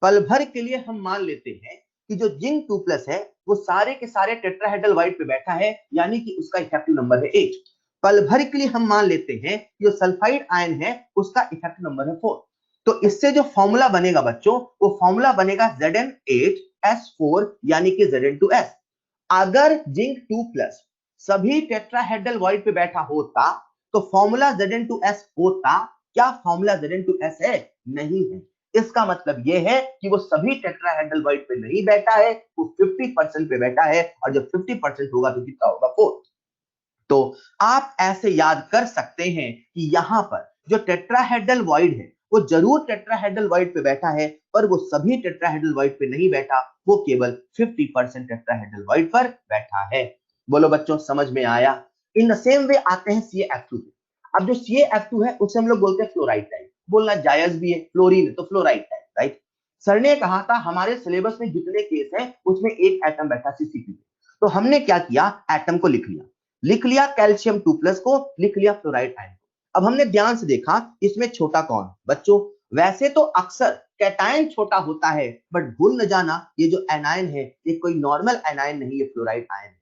पल भर के लिए हम मान लेते हैं कि जो जिंक 2+ है वो सारे के सारे टेट्राहेड्रल वॉइड पे बैठा है, यानी कि उसका इफेक्टिव नंबर है 8। पल भर के लिए हम मान लेते हैं कि जो सल्फाइड आयन है उसका इफेक्टिव नंबर है 4। तो इससे जो फॉर्मूला बनेगा बच्चों, वो फॉर्मूला बनेगा Zn8S4 यानी कि Zn2S। अगर जिंक 2+ सभी टेट्राहेड्रल वॉइड पे बैठा होता तो फॉर्मूला Zn2S होता। क्या फॉर्मूला Zn2S है? नहीं है। इसका मतलब यह है कि वो सभी टेट्राहेड्रल वॉइड पे नहीं बैठा है, वो 50% पे बैठा है, और जब 50% होगा तो कितना होगा? 4। तो आप ऐसे याद कर सकते हैं कि यहां पर जो टेट्राहेड्रल वॉइड है वो जरूर टेट्राहेड्रल वॉइड पे बैठा है, पर वो सभी टेट्राहेड्रल वॉइड पे नहीं बैठा, वो केवल 50% टेट्राहेड्रल वॉइड पर बैठा है। बोलो बच्चों समझ में आया? इन द सेम वे आते हैं CaF2 पे। अब जो CaF2 है उसे हम लोग बोलते हैं फ्लोराइड टाइप। बोलना जायज भी है, फ्लोरीन है तो फ्लोराइड टाइप, राइट? सर ने कहा था हमारे सिलेबस में जितने केस हैं उसमें एक एटम बैठा सीसीपी पे। तो हमने क्या किया? एटम को लिख लिया, लिख लिया कैल्शियम 2+ को, लिख लिया फ्लोराइड आयन। अब हमने ध्यान से देखा इसमें छोटा कौन है बच्चों? वैसे तो अक्सर कैटायन छोटा होता है, बट भूल न जाना ये जो एनायन है ये कोई नॉर्मल एनायन नहीं है, फ्लोराइड आयन है।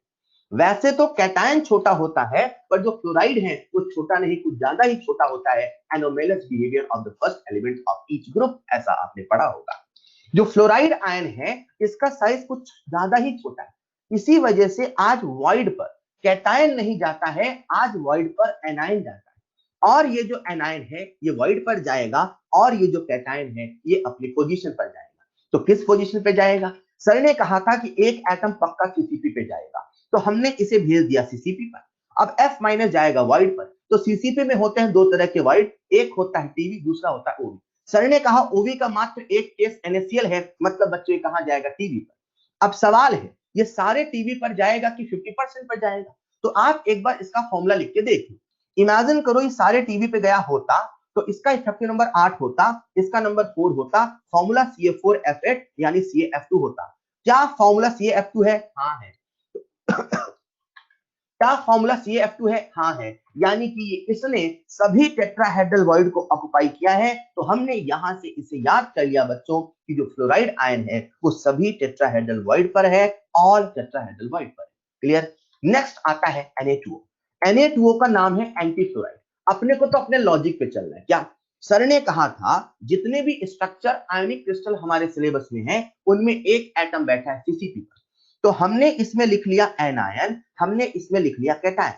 वैसे तो कैटायन छोटा होता है, पर जो फ्लोराइड है वो छोटा नहीं, कुछ ज्यादा ही छोटा होता है। Anomalous behaviour of the first element of each group, ऐसा आपने पढ़ा होगा। जो फ्लोराइड आयन है इसका साइज कुछ ज्यादा ही छोटा है, इसी वजह से आज वॉइड पर कैटायन नहीं जाता है, आज वॉइड पर एनायन जाता है। और ये जो एनायन है ये वॉइड पर जाएगा, और ये जो कैटायन है ये अपनी पोजीशन पर जाएगा। तो किस पोजीशन पे जाएगा? सर ने कहा था कि एक एटम पक्का सीसीपी पे जाएगा, तो हमने इसे भेज दिया सीसीपी पर। अब एफ माइनस जाएगा वॉइड पर। तो सीसीपी में होते हैं दो तरह के वॉइड, एक होता है टीवी, दूसरा होता है ओवी। सर ने कहा ओवी का मात्र एक केस NaCl है, मतलब बच्चे कहां जाएगा? टीवी पर। अब सवाल है ये सारे टीवी पर जाएगा कि 50% पर जाएगा? तो आप एक बार इसका फॉर्मूला लिख के देखिए। इमेजिन करो ये सारे टीवी पे गया होता, तो इसका इफेक्टिव नंबर 8 होता, इसका नंबर 4 होता, फॉर्मूला CA4F8 यानी CaF2 होता। क्या फॉर्मूला CaF2 है? हाँ है। क्या फॉर्मूला CaF2 है? हाँ है। यानी कि इसने सभी टेट्राहेड्रल वॉइड को ऑक्युपाई किया है। तो हमने यहां से इसे याद कर लिया बच्चों कि जो फ्लोराइड आयन है वो सभी टेट्राहेड्रल वॉइड पर है, ऑल टेट्राहेड्रल वॉइड पर। क्लियर? नेक्स्ट आता है Na2O। Na2O का नाम है एंटी फ्लोराइड। अपने को तो अपने लॉजिक पे चलना है क्या? सर ने कहा था जितने भी स्ट्रक्चर आयनिक क्रिस्टल हमारे सिलेबस में है उनमें एक एटम बैठा है सीसीपी पर। तो हमने इसमें लिख लिया एनायन, हमने इसमें लिख लिया कैटायन।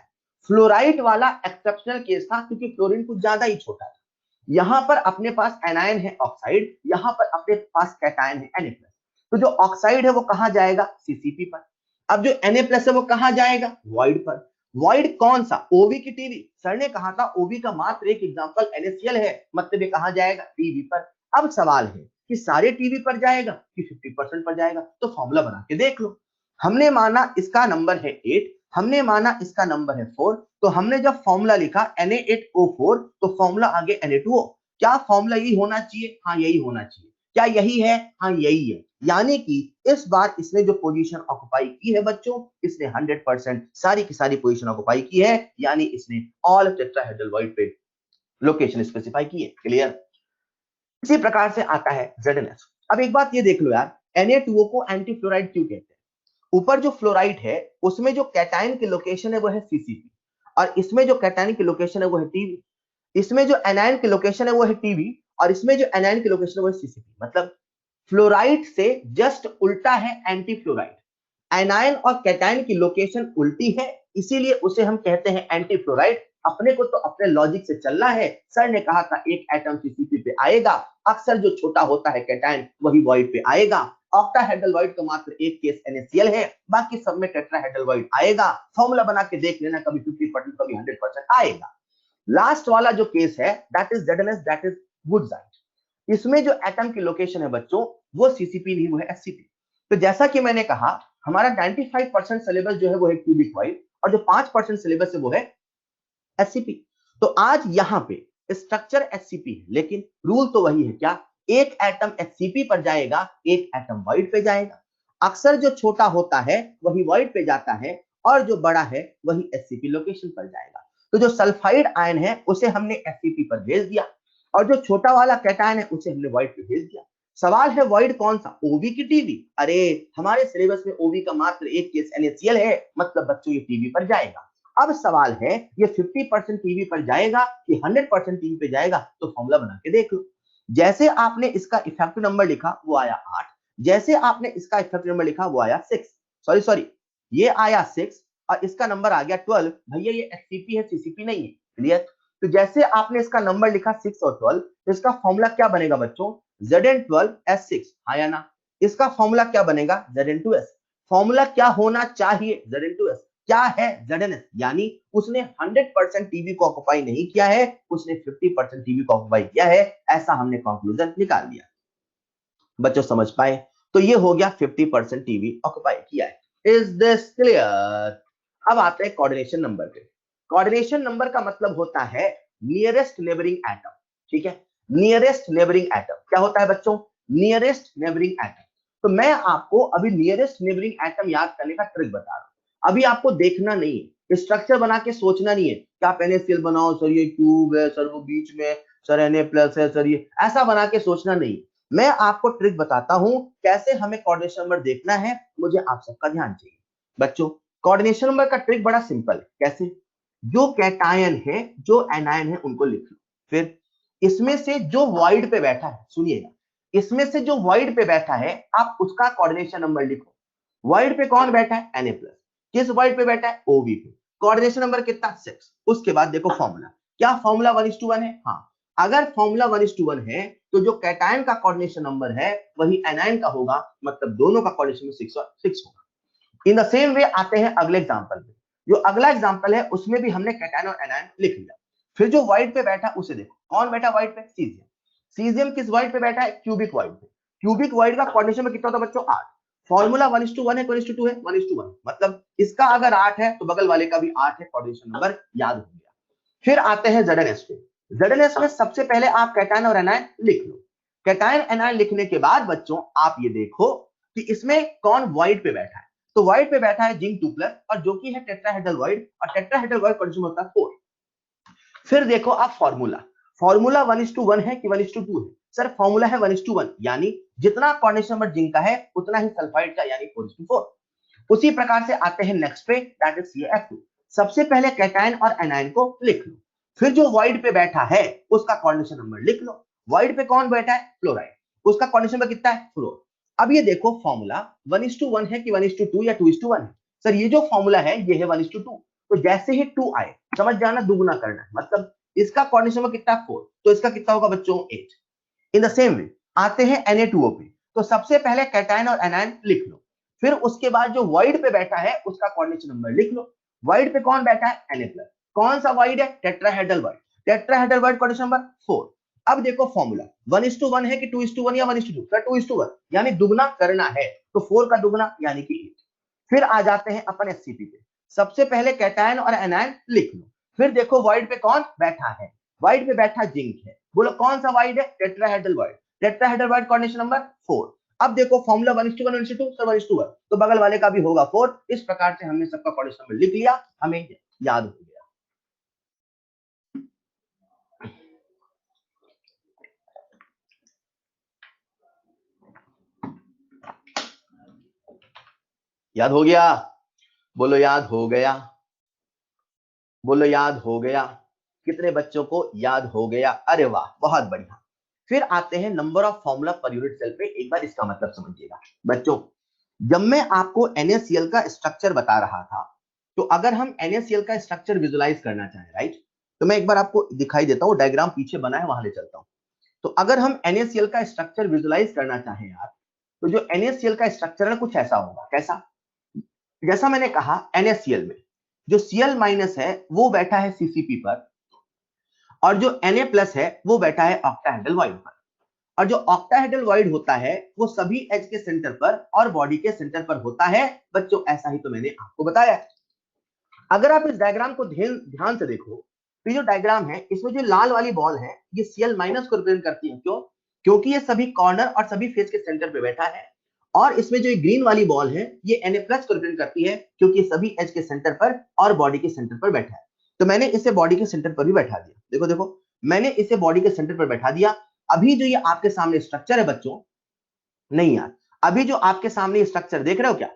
फ्लोराइड वाला एक्सेप्शनल केस था क्योंकि फ्लोरीन कुछ ज्यादा ही छोटा था। यहां पर अपने पास एनायन है ऑक्साइड, यहां पर अपने पास कैटायन है Na+। तो जो ऑक्साइड है वो कहां जाएगा? सीसीपी पर। अब जो Na+ है वो कहां जाएगा? वॉइड पर। वॉइड कौन सा? ओवी की टीवी। सर ने कहा था ओवी का मात्र एक एग्जांपल NaCl है, मतलब ये कहां जाएगा? टीवी पर। अब सवाल है कि सारे टीवी पर जाएगा कि 50% पर जाएगा? तो फॉर्मूला बना के देख लो। हमने माना इसका नंबर है 8, हमने माना इसका नंबर है 4, तो हमने जब फॉर्मूला लिखा Na8O4 तो फॉर्मूला आगे Na2O। क्या फॉर्मूला यही होना चाहिए? हाँ यही होना चाहिए। क्या यही है? हाँ यही है। यानी कि इस बार इसने जो पोजीशन ऑक्युपाई की है बच्चों, इसने 100% सारी की सारी पोजीशन ऑक्युपाई की है, यानी इसने ऑल टेट्राहेड्रल वॉइड पे लोकेशन स्पेसिफाई की है। क्लियर? इसी प्रकार से आता है ZnS। अब एक बात ये देख लो यार, Na2O को एंटी फ्लोराइड क्यों कहते हैं? ऊपर जो फ्लोराइड है उसमें जो कैटायन की लोकेशन है वो है सीसीपी, और इसमें जो कैटायन की लोकेशन है वो है टीवी। इसमें जो एनायन की लोकेशन है वो है टीवी, और इसमें जो एनायन की लोकेशन है वो है सीसीपी। मतलब फ्लोराइड से जस्ट उल्टा है एंटी फ्लोराइड। एनायन और कैटायन की लोकेशन उल्टी है, इसीलिए उसे हम कहते हैं एंटी फ्लोराइड। अपने को तो अपने लॉजिक से चलना है। सर ने कहा था एक एटम सीसीपी पे आएगा, अक्सर जो छोटा होता है कैटायन वही वॉइड पे आएगा। ऑक्टाहेड्रल वॉइड का मात्र एक केस NaCl है, बाकी सब में टेट्राहेड्रल वॉइड आएगा। फॉर्मूला बना के देख लेना, कभी 50% कभी 100% आएगा। लास्ट वाला जो केस है that is ZnS, that is wurtzite. इसमें जो एटम की लोकेशन है बच्चों वो सीसीपी नहीं, वो है एससीपी। तो जैसा कि मैंने कहा हमारा 95% सिलेबस जो है वो है क्यूबिक वॉइड, और जो 5% सिलेबस है वो है एससीपी। तो आज यहां पे स्ट्रक्चर एससीपी है, लेकिन रूल तो वही है। क्या? एक एटम एससीपी पर जाएगा, एक एटम वॉइड पे जाएगा। अक्सर जो छोटा होता है वही वॉइड पे जाता है, और जो बड़ा है वही एससीपी लोकेशन पर जाएगा। तो जो सल्फाइड आयन है उसे हमने एससीपी पर भेज दिया, और जो छोटा वाला कैटायन है उसे हमने वॉइड पे भेज दिया। सवाल है वॉइड कौन सा? ओवी की टीवी। अरे हमारे सिलेबस में ओवी का मात्र एक केस NaCl है, मतलब बच्चों ये टीवी पर जाएगा। अब सवाल है ये 50% टीवी पर जाएगा कि 100% टीवी पे जाएगा? तो फॉर्मूला बना के देख लो। जैसे आपने इसका इफेक्टिव नंबर लिखा वो आया 8, जैसे आपने इसका इफेक्टिव नंबर लिखा वो आया 6, सॉरी सॉरी ये आया 6, और इसका नंबर आ गया 12। भैया ये एससीपी है, सीसीपी नहीं है। क्लियर? तो जैसे आपने इसका नंबर लिखा 6 और 12, तो इसका फॉर्मूला क्या बनेगा बच्चों? Zn12S6। हाँ या ना? इसका फॉर्मूला क्या बनेगा? Zn2S। फॉर्मूला क्या होना चाहिए? Zn2S। क्या है? ZnS। यानी उसने 100% टीवी को ऑक्युपाई नहीं किया है, उसने 50% टीवी को ऑक्युपाई किया है, ऐसा हमने कंक्लूजन निकाल दिया। बच्चों समझ पाए? तो ये हो गया 50% टीवी ऑक्युपाई किया है। Is this clear? अब आते हैं कोऑर्डिनेशन नंबर पे। कोऑर्डिनेशन नंबर का मतलब होता है नियरेस्ट नेबरिंग एटम। ठीक है? नियरेस्ट नेबरिंग एटम क्या होता है बच्चों? Nearest neighbouring atom. तो मैं आपको अभी नियरेस्ट नेबरिंग एटम याद करने का ट्रिक बता रहा हूं। अभी आपको देखना नहीं है, स्ट्रक्चर बना के सोचना नहीं है कि आप NaCl बनाओ, सर ये क्यूब है, सर वो बीच में, सर Na+ है, सर ये, ऐसा बना के सोचना नहीं। मैं आपको ट्रिक बताता हूं कैसे हमें कोऑर्डिनेशन नंबर देखना है, मुझे आप सबका ध्यान चाहिए। बच्चों कोऑर्डिनेशन नंबर का ट्रिक बड़ा सिंपल है। कैसे? जो कैटायन है, जो एनायन है, उनको लिख लो। फिर इसमें से जो वॉइड पे बैठा है, सुनिएगा, इसमें से जो वॉइड पे बैठा है आप उसका कोऑर्डिनेशन नंबर लिखो। वॉइड पे कौन बैठा है? Na plus. किस वॉइड पे बैठा है? OB पे। कोऑर्डिनेशन नंबर कितना? 6। उसके बाद देखो फॉर्मूला, क्या फॉर्मूला 1:1 है? हाँ, अगर फॉर्मूला 1:1 है तो जो कैटायन का कोऑर्डिनेशन नंबर है वही एनायन का होगा, मतलब दोनों का कोऑर्डिनेशन 6 होगा। इन द सेम वे आते हैं अगले एग्जांपल पे। जो अगला एग्जांपल है उसमें भी हमने कैटायन और एनायन लिख लिया। फिर जो वॉइड पे बैठा उसे देखो, कौन बैठा वॉइड पे? सीजियम। सीजियम किस वॉइड पे बैठा है? क्यूबिक वॉइड पे। क्यूबिक वॉइड का कोऑर्डिनेशन में कितना होता है बच्चों? 8। फॉर्मूला 1:1 है, 1:2 है? 1:1, मतलब इसका अगर 8 है तो बगल वाले का भी 8 है। कोऑर्डिनेशन नंबर याद हो गया। फिर आते हैं ZnS पे। ZnS में सबसे पहले आप कैटायन और एनायन लिख लो। कैटायन एनायन लिखने के बाद बच्चों आप ये देखो कि इसमें कौन वॉइड पे बैठा है। तो वॉइड पे बैठा है जिंक 2+, और जो कि है टेट्राहेड्रल वॉइड, और टेट्राहेड्रल वॉइड कोऑर्डिनेशन होता है 4। फिर देखो आप फॉर्मूला, फॉर्मूला 1:1 है कि 1:2 है? सर फॉर्मूला है 1:1, यानी जितना कोऑर्डिनेशन नंबर जिंक का है उतना ही सल्फाइड का, यानी 4:4। उसी प्रकार से आते हैं नेक्स्ट पे, दैट इज CaF2। सबसे पहले कैटायन और एनायन को लिख लो। फिर जो वॉइड पे बैठा है उसका कोऑर्डिनेशन नंबर लिख लो। वॉइड पे कौन बैठा है? फ्लोराइड। उसका कोऑर्डिनेशन नंबर कितना है? 4। अब ये देखो फॉर्मूला 1:1 है कि 1:2 या 2:1 है? सर ये जो फॉर्मूला है ये है 1:2। तो जैसे ही 2 आए समझ जाना दुगुना करना है, मतलब इसका कोऑर्डिनेशन नंबर कितना है? 4। तो इसका कितना होगा बच्चों? 8। इन द सेम वे आते हैं Na2O पे। तो सबसे पहले कैटायन और एनायन लिख लो। फिर उसके बाद जो वॉइड पे बैठा है उसका कोऑर्डिनेशन नंबर लिख लो। वॉइड पे कौन बैठा है? Na+। कौन सा वॉइड है? Tetrahedral void. Tetrahedral void coordination number 4। अब देखो फॉर्मूला 1:1 है कि 2:1 या 1:2? सर 2:1, यानी दुगना करना है, तो 4 का दुगना यानी कि 8। फिर आ जाते हैं अपन SCP पे। सबसे पहले कैटायन और एनायन लिख लो। फिर देखो वॉइड पे कौन बैठा है? वॉइड पे बैठा जिंक है। बोलो कौन सा वॉइड है? Tetrahedral void. Tetrahedral void coordination number 4। अब देखो फॉर्मूला 1:1, 1:2, सर 1:1, तो बगल वाले का भी होगा 4। इस प्रकार से हमने सबका कोऑर्डिनेशन नंबर लिख लिया, हमें याद हो गया। याद हो गया? बोलो याद हो गया। बोलो याद हो गया। कितने बच्चों को याद हो गया? अरे वाह, बहुत बढ़िया। फिर आते हैं number of formula per unit cell पे। एक बार इसका मतलब समझिएगा बच्चों। जब मैं आपको NaCl का स्ट्रक्चर बता रहा था, तो अगर हम NaCl का स्ट्रक्चर विजुलाइज करना चाहें, राइट, तो मैं एक बार आपको दिखाई देता हूं, डायग्राम पीछे बना है वहां ले चलता हूं। तो अगर हम NaCl का स्ट्रक्चर विजुलाइज करना चाहें यार, तो जो NaCl का स्ट्रक्चर है कुछ ऐसा होगा। कैसा? जैसा मैंने कहा NaCl में जो Cl- है वो बैठा है CCP पर, और जो Na+ है वो बैठा है ऑक्टाहेड्रल वॉइड पर। और जो ऑक्टाहेड्रल वॉइड होता है वो सभी एज के सेंटर पर और बॉडी के सेंटर पर होता है। बच्चों ऐसा ही तो मैंने आपको बताया। अगर आप इस डायग्राम को ध्यान से देखो, तो ये जो डायग्राम है इसमें जो लाल वाली बॉल है ये Cl- को रिप्रेजेंट करती है। क्यों? क्योंकि ये सभी कॉर्नर और सभी फेस के सेंटर पे बैठा है। और इसमें जो ग्रीन वाली बॉल है ये Na+ को रिप्रेजेंट करती है, क्योंकि ये सभी एज के सेंटर पर और बॉडी के सेंटर पर बैठा है। तो मैंने इसे बॉडी के सेंटर पर भी बैठा दिया। देखो देखो, मैंने इसे बॉडी के सेंटर पर बैठा दिया। अभी जो ये आपके सामने स्ट्रक्चर है बच्चों, नहीं यार, अभी जो आपके सामने स्ट्रक्चर देख रहे हो क्या?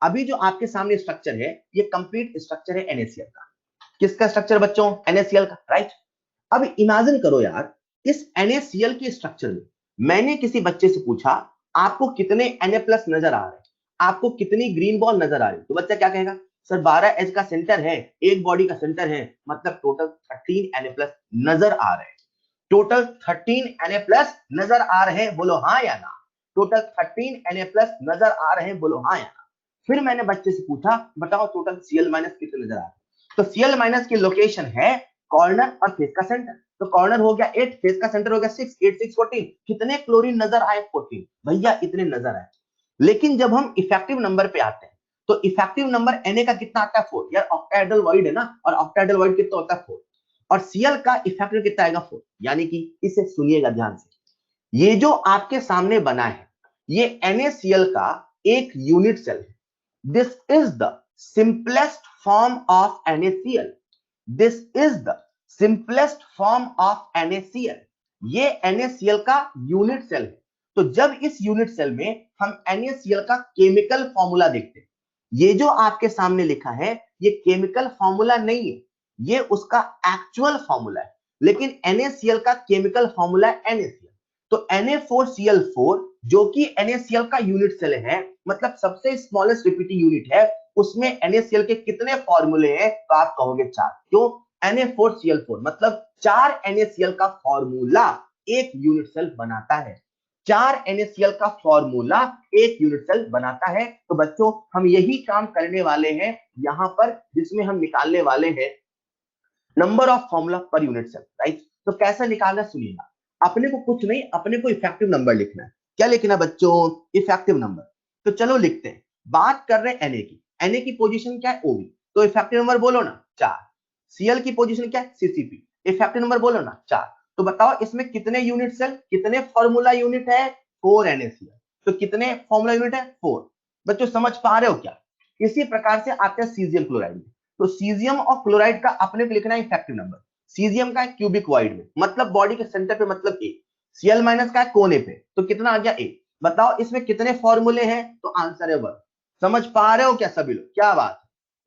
अभी जो आपके सामने स्ट्रक्चर है ये कंप्लीट स्ट्रक्चर है NaCl का। किसका स्ट्रक्चर बच्चों? NaCl का, राइट। अब इमेजिन करो यार, इस NaCl के स्ट्रक्चर में मैंने किसी बच्चे से पूछा आपको कितने Na+ नजर आ रहे हैं, आपको कितनी ग्रीन बॉल नजर आ रही है? तो बच्चा क्या कहेगा? सर 12 एज का सेंटर है, एक बॉडी का सेंटर है, मतलब टोटल 13 Na+ नजर आ रहे हैं। टोटल 13 Na+ नजर आ रहे हैं, बोलो हाँ या ना? टोटल 13 Na+ नजर आ रहे हैं, बोलो हाँ या ना? फिर मैंने बच्चे से पूछा बताओ टोटल Cl- कितने नजर आ रहे हैं? तो Cl- की लोकेशन है कॉर्नर और फेस का सेंटर। तो कॉर्नर हो गया 8, फेस का सेंटर हो गया 6, 8 6 14। कितने क्लोरीन नजर आए? 14। भैया इतने नजर आए। लेकिन जब हम इफेक्टिव नंबर पे आते हैं तो इफेक्टिव नंबर Na का कितना आता है? 4। यार ऑक्टाहेड्रल वॉइड है ना, और ऑक्टाहेड्रल वॉइड कितना होता है? 4। और Cl का इफेक्टिव कितना आएगा? 4। यानी कि इसे सुनिएगा ध्यान से, ये जो आपके सामने बना है ये NaCl का एक यूनिट सेल है। This is the simplest form of NaCl। This is the simplest form of NaCl। ये NaCl का यूनिट सेल है। तो जब इस यूनिट सेल में हम NaCl का केमिकल फॉर्मूला देखते हैं, ये जो आपके सामने लिखा है ये केमिकल फॉर्मूला नहीं है, ये उसका एक्चुअल फॉर्मूला है, लेकिन NaCl का केमिकल फॉर्मूला है NaCl। तो Na4Cl4 जो कि NaCl का यूनिट सेल है, मतलब सबसे स्मॉलेस्ट रिपीटिंग यूनिट है, उसमें NaCl के कितने फॉर्मूले हैं? तो आप कहोगे 4। क्यों? Na4Cl4 मतलब 4 NaCl का फॉर्मूला एक यूनिट सेल बनाता है। 4 NaCl का फॉर्मूला एक यूनिट सेल बनाता है। तो बच्चों हम यही काम करने वाले हैं यहां पर, जिसमें हम निकालने वाले हैं number of formula per unit cell, right. तो कैसे निकालना सुनिएगा, अपने को कुछ नहीं, अपने को इफेक्टिव नंबर लिखना है। क्या लिखना बच्चों? Effective number. तो चलो लिखते हैं। बात कर रहे हैं Na की पोजीशन क्या है? OB। तो इफेक्टिव नंबर बोलो ना 4। Cl की पोजीशन क्या है? CCP। इफेक्टिव नंबर बोलो ना 4। तो बताओ इसमें कितने यूनिट सेल, कितने फॉर्मूला यूनिट है? 4 NaCl। तो कितने फॉर्मूला यूनिट है? 4। बच्चों समझ पा रहे हो क्या? इसी प्रकार से आते हैं सीजियम क्लोराइड में। तो सीजियम और क्लोराइड का अपने को लिखना है इफेक्टिव नंबर। सीजियम का है क्यूबिक वाइड में, मतलब बॉडी के सेंटर पे, मतलब A। Cl माइनस का है कोने पे, तो कितना आ गया A। बताओ इसमें कितने फॉर्मूले हैं? तो आंसर है 1। समझ पा रहे हो क्या सभी लोग? क्या बात है।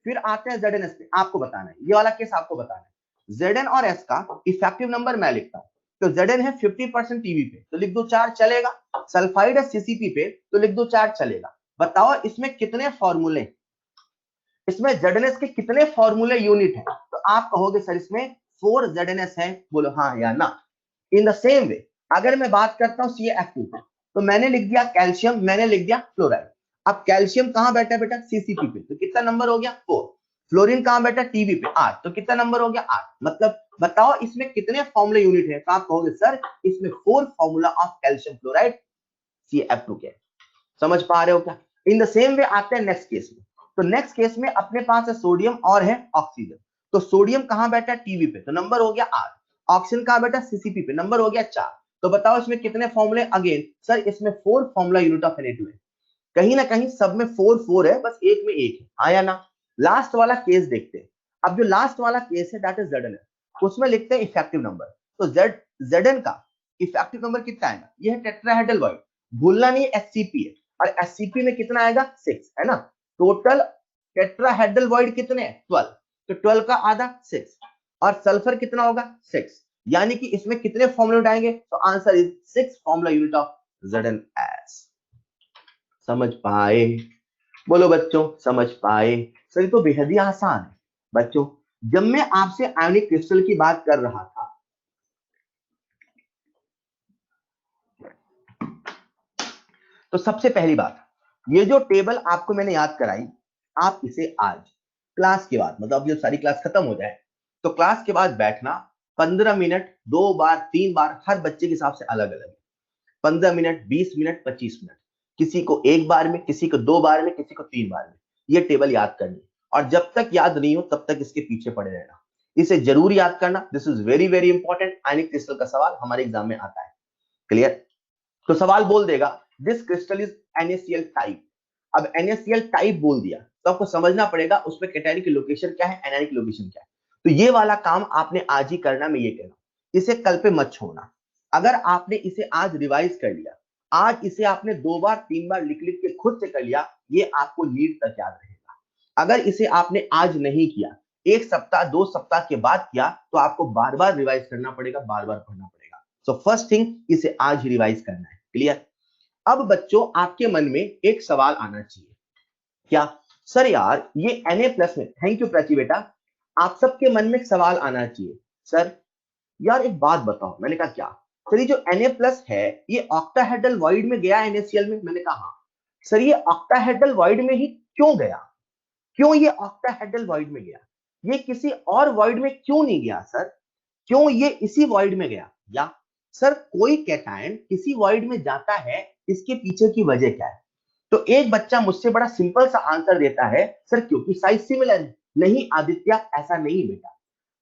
फिर आते हैं ZnS पे, आपको बताना है, ये वाला केस आपको बताना है। Zn और S का इफेक्टिव नंबर मैं लिखता हूं। तो Zn है 50% टीवी पे, तो लिख दो 4 चलेगा। सल्फाइड है CCP पे, तो लिख दो 4 चलेगा। बताओ इसमें कितने फॉर्मूले, इसमें ZnS के कितने फॉर्मूले यूनिट है? तो आप कहोगे सर इसमें 4 ZnS है। बोलो हाँ या ना। इन द सेम वे अगर मैं बात करता हूं CaF2 पे, तो मैंने लिख दिया कैल्शियम, मैंने लिख दिया क्लोराइड। अब कैल्शियम कहां बैठा है बेटा? CCP पे, तो कितना नंबर हो गया? 4। फ्लोरीन कहां बैठा? TB पे, 8। तो कितना नंबर हो गया? 8। मतलब बताओ इसमें कितने फॉर्मूले यूनिट है? तो आप कहोगे सर इसमें 4 formula of calcium chloride CaF2 के। समझ पा रहे हो क्या? इन द सेम वे आते हैं नेक्स्ट केस में। तो नेक्स्ट केस में अपने पास है सोडियम और है ऑक्सीजन। तो सोडियम कहां बैठा है? टीवी पे, तो नंबर हो गया 8। ऑक्सीजन कहां बैठा? CCP पे, नंबर हो गया 4। तो बताओ इसमें कितने फॉर्मूले? अगेन सर इसमें 4 फॉर्मूला यूनिट ऑफ Na2 है। कहीं ना कहीं सब में 4 4 है, बस एक में एक है, आया ना। लास्ट वाला केस देखते हैं। अब जो लास्ट वाला केस है दैट इज Zn, उसमें लिखते हैं इफेक्टिव नंबर। तो Zn का इफेक्टिव नंबर कितना आएगा? ये है टेट्राहेड्रल बॉन्ड, भूलना नहीं SCP है, और SCP में कितना आएगा? 6, है ना। टोटल टेट्राहेड्रल बॉन्ड कितने हैं? 12। तो 12 का आधा 6, और सल्फर कितना होगा? 6। यानी कि इसमें कितने फॉर्मूला आएंगे? तो answer is 6 formula unit of ZnS। समझ पाए? बोलो बच्चों समझ पाए? सर ये तो बेहद ही आसान है बच्चों। जब मैं आपसे आयोनिक क्रिस्टल की बात कर रहा था, तो सबसे पहली बात, ये जो टेबल आपको मैंने याद कराई, आप इसे आज क्लास के बाद, मतलब अब जब सारी क्लास खत्म हो जाए, तो क्लास के बाद बैठना 15 मिनट, 2 बार 3 बार, हर बच्चे के हिसाब से अलग अलग है। 15 मिनट, 20 मिनट, 25 मिनट, किसी को एक बार में, किसी को 2 बार में, किसी को 3 बार में ये टेबल याद करनी है। और जब तक याद नहीं हो तब तक इसके पीछे पड़े रहना, इसे जरूर याद करना। This is very very important. Ionic crystal का सवाल हमारे एग्जाम में आता है। क्लियर? तो सवाल बोल देगा this crystal is NaCl type. अब NaCl टाइप बोल दिया तो आपको समझना पड़ेगा उसमें कैटायन की लोकेशन क्या है, एनायन की लोकेशन क्या है। तो ये वाला काम आपने आज ही करना, मैं ये कह रहा हूं, इसे कल पे मत छोड़ना। अगर आपने इसे आज रिवाइज कर लिया, आज इसे आपने 2 बार 3 बार लिख लिख के खुद से कर लिया, ये आपको नीट तक याद रहेगा। अगर इसे आपने आज नहीं किया, 1 सप्ताह 2 सप्ताह के बाद किया, तो आपको बार बार रिवाइज करना पड़ेगा, बार बार पढ़ना पड़ेगा। सो फर्स्ट थिंग, इसे आज ही रिवाइज करना है। क्लियर? अब बच्चों आपके मन में एक सवाल आना चाहिए, क्या सर यार ये Na+ में, थैंक यू प्राची बेटा, आप सबके मन में एक सवाल आना चाहिए, सर यार एक बात बताओ। मैंने कहा क्या? सर ये जो Na+ है ये ऑक्टाहेड्रल वॉइड में गया NaCl में? मैंने कहा हाँ। सर ये ऑक्टाहेड्रल वॉइड में ही क्यों गया? क्यों ये ऑक्टाहेड्रल वॉइड में गया? ये किसी और वॉइड में क्यों नहीं गया सर? क्यों ये इसी वॉइड में गया? या सर कोई कैटायन किसी वॉइड में जाता है, इसके पीछे की वजह क्या है? तो एक बच्चा मुझसे बड़ा सिंपल सा आंसर देता है, सर क्योंकि साइज सिमिलर है। नहीं आदित्य, ऐसा नहीं बेटा।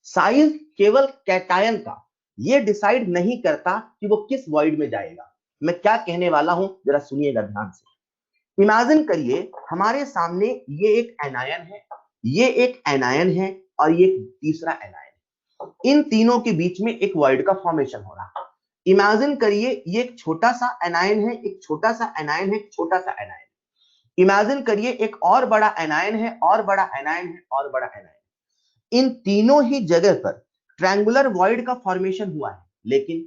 साइज केवल कैटायन का ये डिसाइड नहीं करता कि वो किस वॉइड में जाएगा। मैं क्या कहने वाला हूं जरा सुनिएगा ध्यान से। इमेजिन करिए हमारे सामने ये एक एनायन है, ये एक एनायन है, और ये एक तीसरा एनायन। इन तीनों के बीच में एक वॉइड का फॉर्मेशन हो रहा है। इमेजिन करिए ये एक छोटा सा एनायन है, एक छोटा सा एनायन है, एक छोटा सा एनायन। इमेजिन करिए एक और बड़ा एनायन है, और बड़ा एनायन है, और बड़ा एनायन। इन तीनों ही जगह पर ट्रायंगुलर वॉइड का फॉर्मेशन हुआ है, लेकिन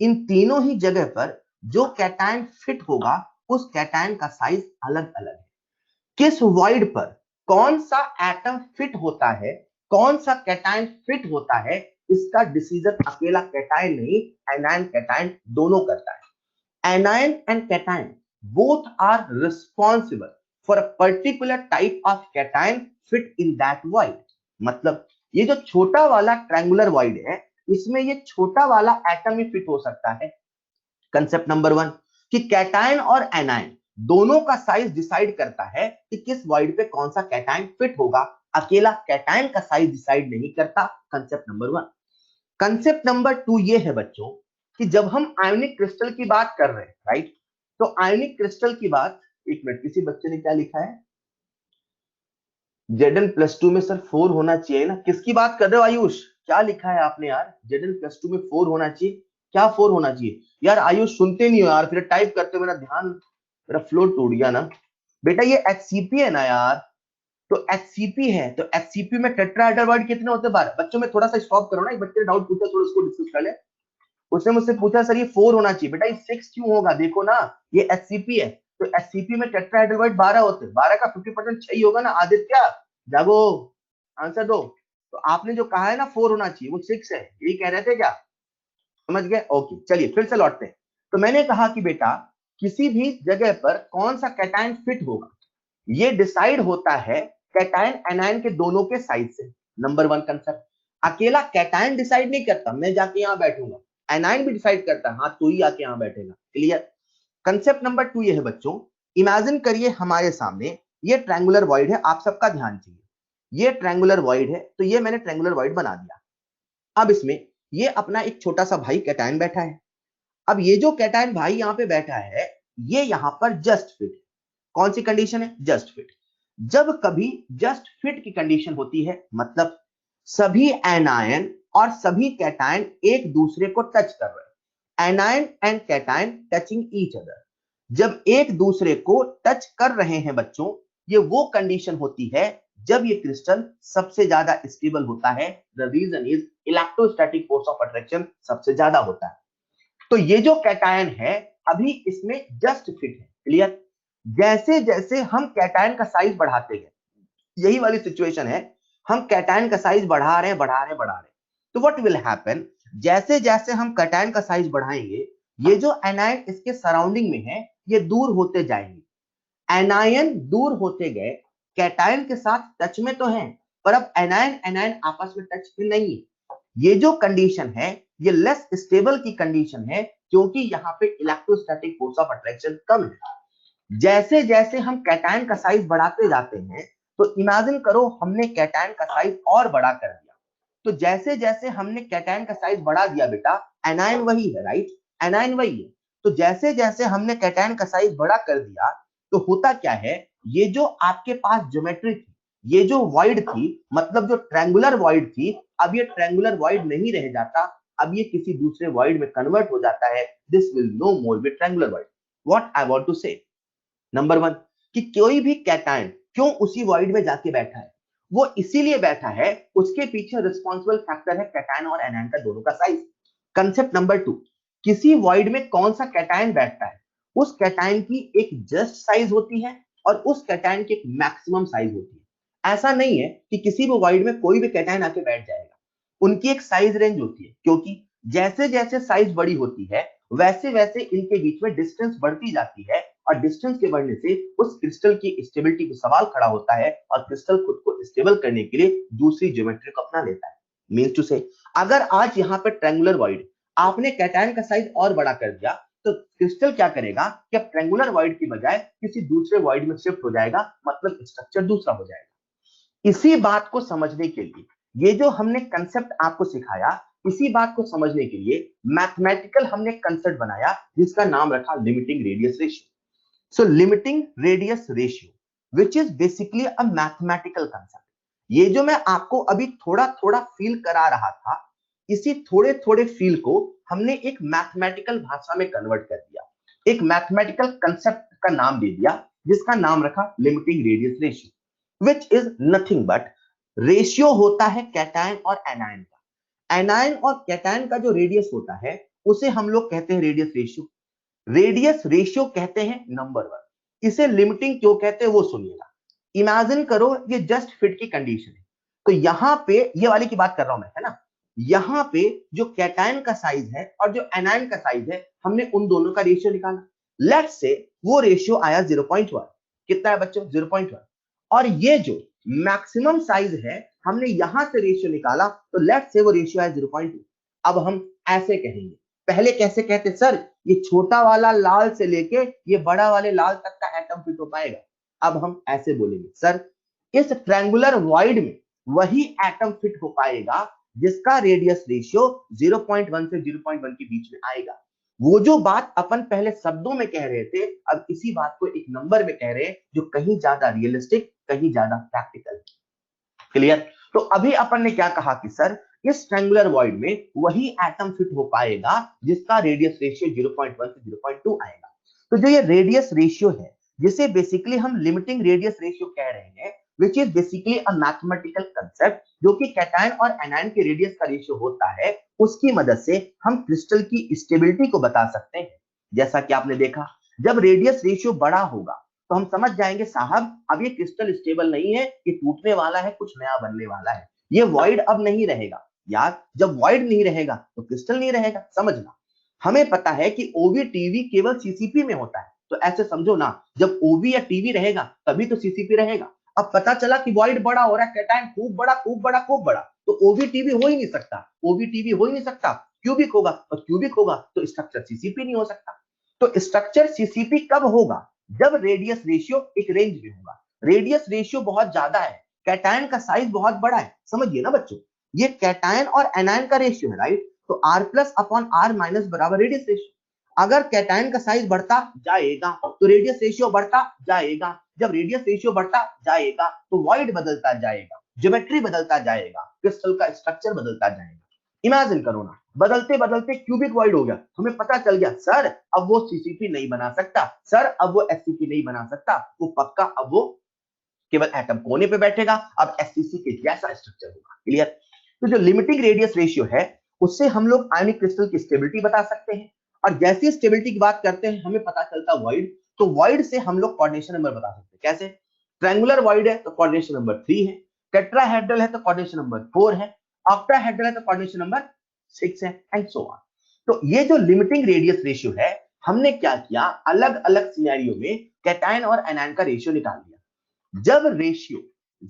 इन तीनों ही जगह पर जो कैटायन फिट होगा उस कैटायन का साइज अलग अलग है। किस वॉइड पर कौन सा एटम फिट होता है, कौन सा कैटायन फिट होता है, इसका डिसीजन अकेला कैटायन नहीं, एनायन कैटायन दोनों करता है। Anion and cation both are responsible for a particular type of cation fit in that void। मतलब ये जो छोटा वाला ट्रायंगुलर वॉइड है, इसमें ये छोटा वाला एटम ही फिट हो सकता है। कंसेप्ट नंबर 1 कि कैटायन और एनायन दोनों का साइज डिसाइड करता है कि किस वॉइड पे कौन सा कैटायन फिट होगा, अकेला कैटायन का साइज डिसाइड नहीं करता। Concept number 1। कंसेप्ट नंबर 2 ये है बच्चों कि जब हम आयोनिक क्रिस्टल की बात कर रहे हैं, राइट, तो आयोनिक क्रिस्टल की बात, एक मिनट, किसी बच्चे ने क्या लिखा है, Zn+2 में सर 4 होना चाहिए ना, किसकी बात कर रहे हो आयुष, क्या लिखा है आपने यार, Zn+2 में 4 होना चाहिए, क्या 4 होना चाहिए यार, आयुष सुनते नहीं हो यार, फिर टाइप करते हो, मेरा ध्यान, मेरा फ्लो टूट गया ना बेटा, ये HCP है ना यार, तो HCP है, तो HCP में टेट्राहेड्रल वॉइड कितने होते हैं, 12। बच्चों में थोड़ा सा स्टॉप करो ना, एक बच्चे ने डाउट पूछा, थोड़ा उसको डिस्कस कर ले। उसने मुझसे पूछा सर ये 4 होना चाहिए, बेटा ये 6 क्यों होगा, देखो ना ये HCP है, तो HCP में टेट्राहेड्रल वॉइड 12 होते हैं, 12 का 50% 6 ही होगा ना। आदित्य जागो, आंसर दो। तो आपने जो कहा है ना 4 होना चाहिए, वो 6 है, यही कह रहे थे क्या, समझ गए, ओके। चलिए फिर से लौटते हैं। तो मैंने कहा कि बेटा किसी भी जगह पर कौन सा कैटायन फिट होगा, ये डिसाइड होता है कैटायन एनायन के दोनों के साइज से। नंबर 1 कंसेप्ट, अकेला कैटायन डिसाइड नहीं करता, मैं जाके यहां बैठूंगा, एनायन भी डिसाइड करता है, हाँ तू ही आके यहां बैठेगा। क्लियर। कंसेप्ट नंबर 2 ये है बच्चों, इमेजिन करिए हमारे सामने ये ट्रायंगुलर वॉइड है, आप सबका ध्यान चाहिए, ये ट्रायंगुलर वॉइड है, तो ये मैंने ट्रायंगुलर वॉइड बना दिया। अब इसमें ये अपना एक छोटा सा भाई कैटायन बैठा है। अब ये जो कैटायन भाई यहां पे बैठा है, ये यहां पर जस्ट फिट, कौन सी कंडीशन है, जस्ट फिट। जब कभी जस्ट फिट की कंडीशन होती है, मतलब सभी एनायन और सभी कैटायन एक दूसरे को टच कर रहे हैं, anion and cation touching each other. जब एक दूसरे को टच कर रहे हैं बच्चों, ये वो कंडीशन होती है जब ये क्रिस्टल सबसे ज्यादा स्टेबल होता है। The reason is electrostatic force of attraction सबसे ज्यादा होता है। तो ये जो कैटायन है अभी इसमें जस्ट फिट है। क्लियर। जैसे जैसे हम कैटायन का साइज बढ़ाते हैं, यही वाली सिचुएशन है, हम कैटायन का साइज बढ़ा रहे हैं, बढ़ा रहे हैं, बढ़ा रहे हैं, तो व्हाट विल हैपन, जैसे जैसे हम कैटायन का साइज बढ़ाएंगे, ये जो एनायन इसके सराउंडिंग में है ये दूर होते जाएंगे। एनायन दूर होते गए, कैटायन के साथ टच में तो है, पर अब एनायन एनायन आपस में टच में नहीं है। ये जो कंडीशन है ये लेस स्टेबल की कंडीशन है, क्योंकि यहाँ पे इलेक्ट्रोस्टैटिक फोर्स ऑफ अट्रैक्शन कम है। जैसे जैसे हम कैटायन का साइज बढ़ाते जाते हैं, तो इमेजिन करो हमने कैटायन का साइज और बड़ा कर दिया, तो जैसे जैसे हमने कैटायन का साइज बढ़ा दिया बेटा, एनायन वही है, राइट, एनायन वही है, तो जैसे जैसे हमने कैटायन का साइज बड़ा कर दिया, तो होता क्या है, ये जो आपके पास ज्योमेट्री थी, ये जो वॉइड थी, मतलब जो ट्रायंगुलर वॉइड थी, अब ये ट्रायंगुलर वॉइड नहीं रह जाता, अब ये किसी दूसरे वॉइड में कन्वर्ट हो जाता है। This will no more be triangular void. What I want to say, number 1 कि कोई भी कैटायन क्यों उसी वॉइड में जाके बैठा है, वो इसीलिए बैठा है, उसके पीछे रिस्पॉन्सिबल फैक्टर है कैटायन और एनायन का दोनों का साइज। कंसेप्ट नंबर 2, किसी वॉइड में कौन सा कैटायन बैठता है, उस कैटायन की एक जस्ट साइज होती है और उस कैटायन की एक मैक्सिमम साइज होती है। ऐसा नहीं है कि किसी भी वॉइड में कोई भी कैटायन आके बैठ जाएगा, उनकी एक साइज रेंज होती है, क्योंकि जैसे जैसे साइज बड़ी होती है वैसे वैसे इनके बीच में डिस्टेंस बढ़ती जाती है, और डिस्टेंस के बढ़ने से उस क्रिस्टल की स्टेबिलिटी पे सवाल खड़ा होता है, और क्रिस्टल खुद को स्टेबल करने के लिए दूसरी ज्योमेट्री को अपना लेता है। मींस टू से, अगर आज यहाँ पे ट्रायंगुलर वॉइड आपने कैटायन का साइज और बड़ा कर दिया, तो क्रिस्टल क्या करेगा कि अब ट्रायंगुलर वॉइड की बजाय किसी दूसरे वॉइड में शिफ्ट हो जाएगा, मतलब स्ट्रक्चर दूसरा हो जाएगा। इसी बात को समझने के लिए ये जो हमने कंसेप्ट आपको सिखाया, इसी बात को समझने के लिए मैथमेटिकल हमने कंसेप्ट बनाया जिसका नाम रखा limiting radius ratio. So limiting radius ratio, which is basically a mathematical concept. ये जो मैं आपको अभी थोड़ा थोड़ा फील करा रहा था, इसी थोड़े थोड़े फील को हमने एक मैथमेटिकल भाषा में कन्वर्ट कर दिया, एक मैथमेटिकल कंसेप्ट का नाम दे दिया, जिसका नाम रखा limiting radius ratio, which is nothing but ratio होता है कैटायन और एनायन का। एनायन और कैटायन का जो रेडियस होता है उसे हम लोग कहते हैं रेडियस रेशियो। रेडियस रेशियो कहते हैं नंबर वन। इसे लिमिटिंग क्यों कहते हैं वो सुनिएगा। इमेजिन करो ये जस्ट फिट की कंडीशन है, तो यहां पे ये वाली की बात कर रहा हूं मैं, है ना। यहां पे जो कैटायन का साइज है और जो एनायन का साइज है, हमने उन दोनों का रेशियो निकाला। लेट्स से वो रेशियो आया 0.1। कितना है बच्चों? 0.1। और ये जो मैक्सिमम साइज है हमने यहां से रेशियो निकाला, तो लेट्स से वो रेशियो है 0.2। अब हम ऐसे कहेंगे, पहले कैसे कहते सर, ये छोटा वाला लाल से लेके ये बड़ा वाले लाल तक का एटम फिट हो पाएगा। अब हम ऐसे बोलेंगे सर, इस ट्रायंगुलर वॉइड में वही एटम फिट हो पाएगा जिसका रेडियस रेशियो 0.1 से 0.1 के बीच में आएगा। वो जो बात अपन पहले शब्दों में कह रहे थे, अब इसी बात को एक नंबर में कह रहे हैं, जो कहीं ज्यादा रियलिस्टिक, कहीं ज्यादा प्रैक्टिकल। क्लियर? तो अभी अपन ने क्या कहा कि सर, इस ट्रायंगुलर वॉइड में वही एटम फिट हो पाएगा जिसका रेडियस रेशियो 0.1 से 0.2 आएगा। तो जो ये रेडियस रेशियो है, जिसे बेसिकली हम लिमिटिंग रेडियस रेशियो कह रहे हैं, which is basically a mathematical concept, जो कि कैटायन और एनायन के रेडियस का रेशियो होता है, उसकी मदद से हम क्रिस्टल की स्टेबिलिटी को बता सकते हैं। जैसा कि आपने देखा, जब रेडियस रेशियो बड़ा होगा तो हम समझ जाएंगे साहब अब ये क्रिस्टल स्टेबल नहीं है, ये टूटने वाला है, कुछ नया बनने वाला है, ये वॉइड अब नहीं रहेगा। यार जब वॉइड नहीं रहेगा तो क्रिस्टल नहीं रहेगा, समझना। हमें पता है कि ओवी टीवी केवल सीसीपी में होता है, तो ऐसे समझो ना, जब ओवी या टीवी रहेगा तभी तो सीसीपी रहेगा। अब पता चला कि वॉइड बड़ा हो रहा है, कैटायन खूब बड़ा खूब बड़ा खूब बड़ा, तो ओवी टीवी हो ही नहीं सकता, ओवी टीवी हो ही नहीं सकता। क्यूबिक होगा, और क्यूबिक होगा तो स्ट्रक्चर सीसीपी नहीं हो सकता। तो स्ट्रक्चर सीसीपी कब होगा? जब रेडियस रेशियो एक रेंज में होगा। रेडियस रेशियो बहुत ज्यादा है, कैटायन का साइज बहुत बड़ा है, समझिए ना बच्चों। ये कैटायन और एनायन का रेशियो है, राइट। तो R plus upon R minus बराबर रेडियस रेशियो। अगर कैटायन का साइज बढ़ता जाएगा तो रेडियस रेशियो बढ़ता जाएगा। जब रेडियस रेशियो बढ़ता जाएगा तो वॉइड बदलता जाएगा, ज्योमेट्री बदलता जाएगा, क्रिस्टल का स्ट्रक्चर बदलता जाएगा। इमेजिन करो ना, बदलते बदलते क्यूबिक वॉइड हो गया, हमें पता चल गया सर अब वो सीसीपी नहीं बना सकता, सर अब वो एससीपी नहीं बना सकता, वो पक्का अब वो केवल एटम कोने पे बैठेगा, अब एससीसी के जैसा स्ट्रक्चर होगा। क्लियर? तो जो लिमिटिंग रेडियस रेशियो है, उससे हम लोग आयनिक क्रिस्टल की स्टेबिलिटी बता सकते हैं। और जैसी स्टेबिलिटी की बात करते हैं, हमें पता चलता है वॉइड, तो वॉइड से हम लोग कोऑर्डिनेशन नंबर बता सकते हैं। कैसे? ट्रायंगुलर वॉइड है तो कोऑर्डिनेशन नंबर 3 है, टेट्राहेड्रल है तो कोऑर्डिनेशन नंबर 4 है, ऑक्टाहेड्रल है तो कोऑर्डिनेशन नंबर 6 है, एंड सो ऑन। तो ये जो लिमिटिंग रेडियस रेशियो है, हमने क्या किया, अलग अलग सिनेरियो में कैटायन और एनायन का रेशियो निकाल लिया। जब रेशियो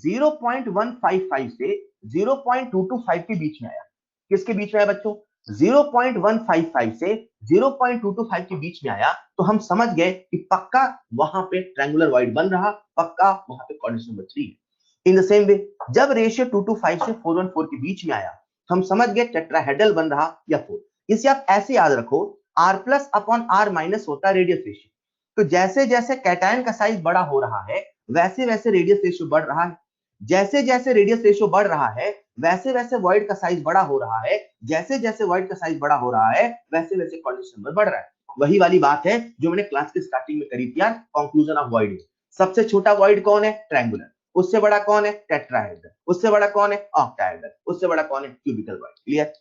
0.155 से 0.225 के बीच में आया, किसके बीच में आया बच्चों? 0.155 से 0.225 के बीच में आया, तो हम समझ गए कि पक्का वहां पे ट्रायंगुलर वॉइड बन रहा, पक्का वहां पे कोऑर्डिनेशन नंबर 3 है। इन द सेम वे, जब रेशियो 225 से 414 के बीच में आया, हम समझ गए टेट्राहेड्रल बन रहा या 4। इसे आप ऐसे याद रखो, R plus upon R minus होता है रेडियस रेशियो। तो जैसे जैसे कैटायन का साइज बड़ा हो रहा है, वैसे वैसे रेडियस रेशियो बढ़ रहा है। जैसे जैसे रेडियस रेशियो बढ़ रहा है, वैसे वैसे वॉइड का साइज बड़ा हो रहा है। जैसे जैसे वॉइड का साइज बड़ा हो रहा है, वैसे वैसे कोऑर्डिनेशन नंबर बढ़ रहा है। वही वाली बात है जो मैंने क्लास के स्टार्टिंग में करी थी यार, कंक्लूजन ऑफ वॉइड। सबसे छोटा वॉइड कौन है? ट्रायंगुलर। उससे बड़ा कौन है? टेट्राहेड्रल। उससे बड़ा कौन है? ऑक्टाहेड्रल। उससे बड़ा कौन है? Cubical void. क्लियर?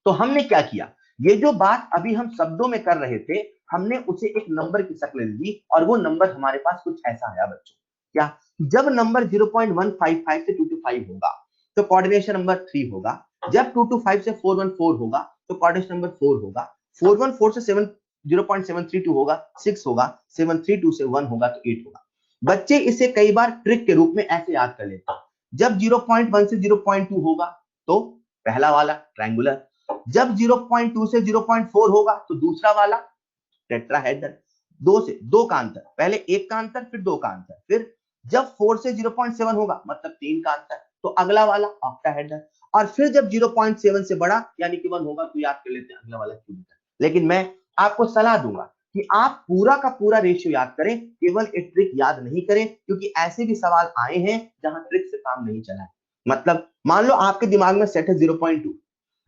तो हमने क्या किया, ये जो बात अभी हम शब्दों में कर रहे थे, हमने उसे एक नंबर की शक्ल दी, और वो नंबर हमारे पास कुछ ऐसा आया बच्चों। क्या? जब नंबर 0.155 से 225 होगा तो कोऑर्डिनेशन नंबर 3 होगा। जब 225 से 414 होगा तो कोऑर्डिनेशन नंबर 4 होगा। 414 से 0.732 होगा 6 होगा, 732 से 1 होगा तो 8 होगा। बच्चे इसे कई बार ट्रिक के रूप में ऐसे याद कर लेते हैं, जब 0.1 से 0.2 होगा तो पहला वाला ट्रायंगुलर, जब 0.2 से 0.4 होगा तो दूसरा वाला टेट्राहेड्रल। दो से दो का अंतर, पहले एक का अंतर फिर दो का अंतर, फिर जब 4 से 0.7 होगा मतलब 3 का अंतर, तो अगला वाला ऑक्टाहेड्रल। और फिर जब 0.7 से बड़ा यानी कि 1 होगा तो याद कर लेते हैं अगला वाला क्यूबिकल। लेकिन मैं आपको सलाह दूंगा कि आप पूरा का पूरा रेशियो याद करें, केवल एक ट्रिक याद नहीं करें, क्योंकि ऐसे भी सवाल आए हैं जहां ट्रिक से काम नहीं चला है। मतलब मान लो आपके दिमाग में सेट है 0.2,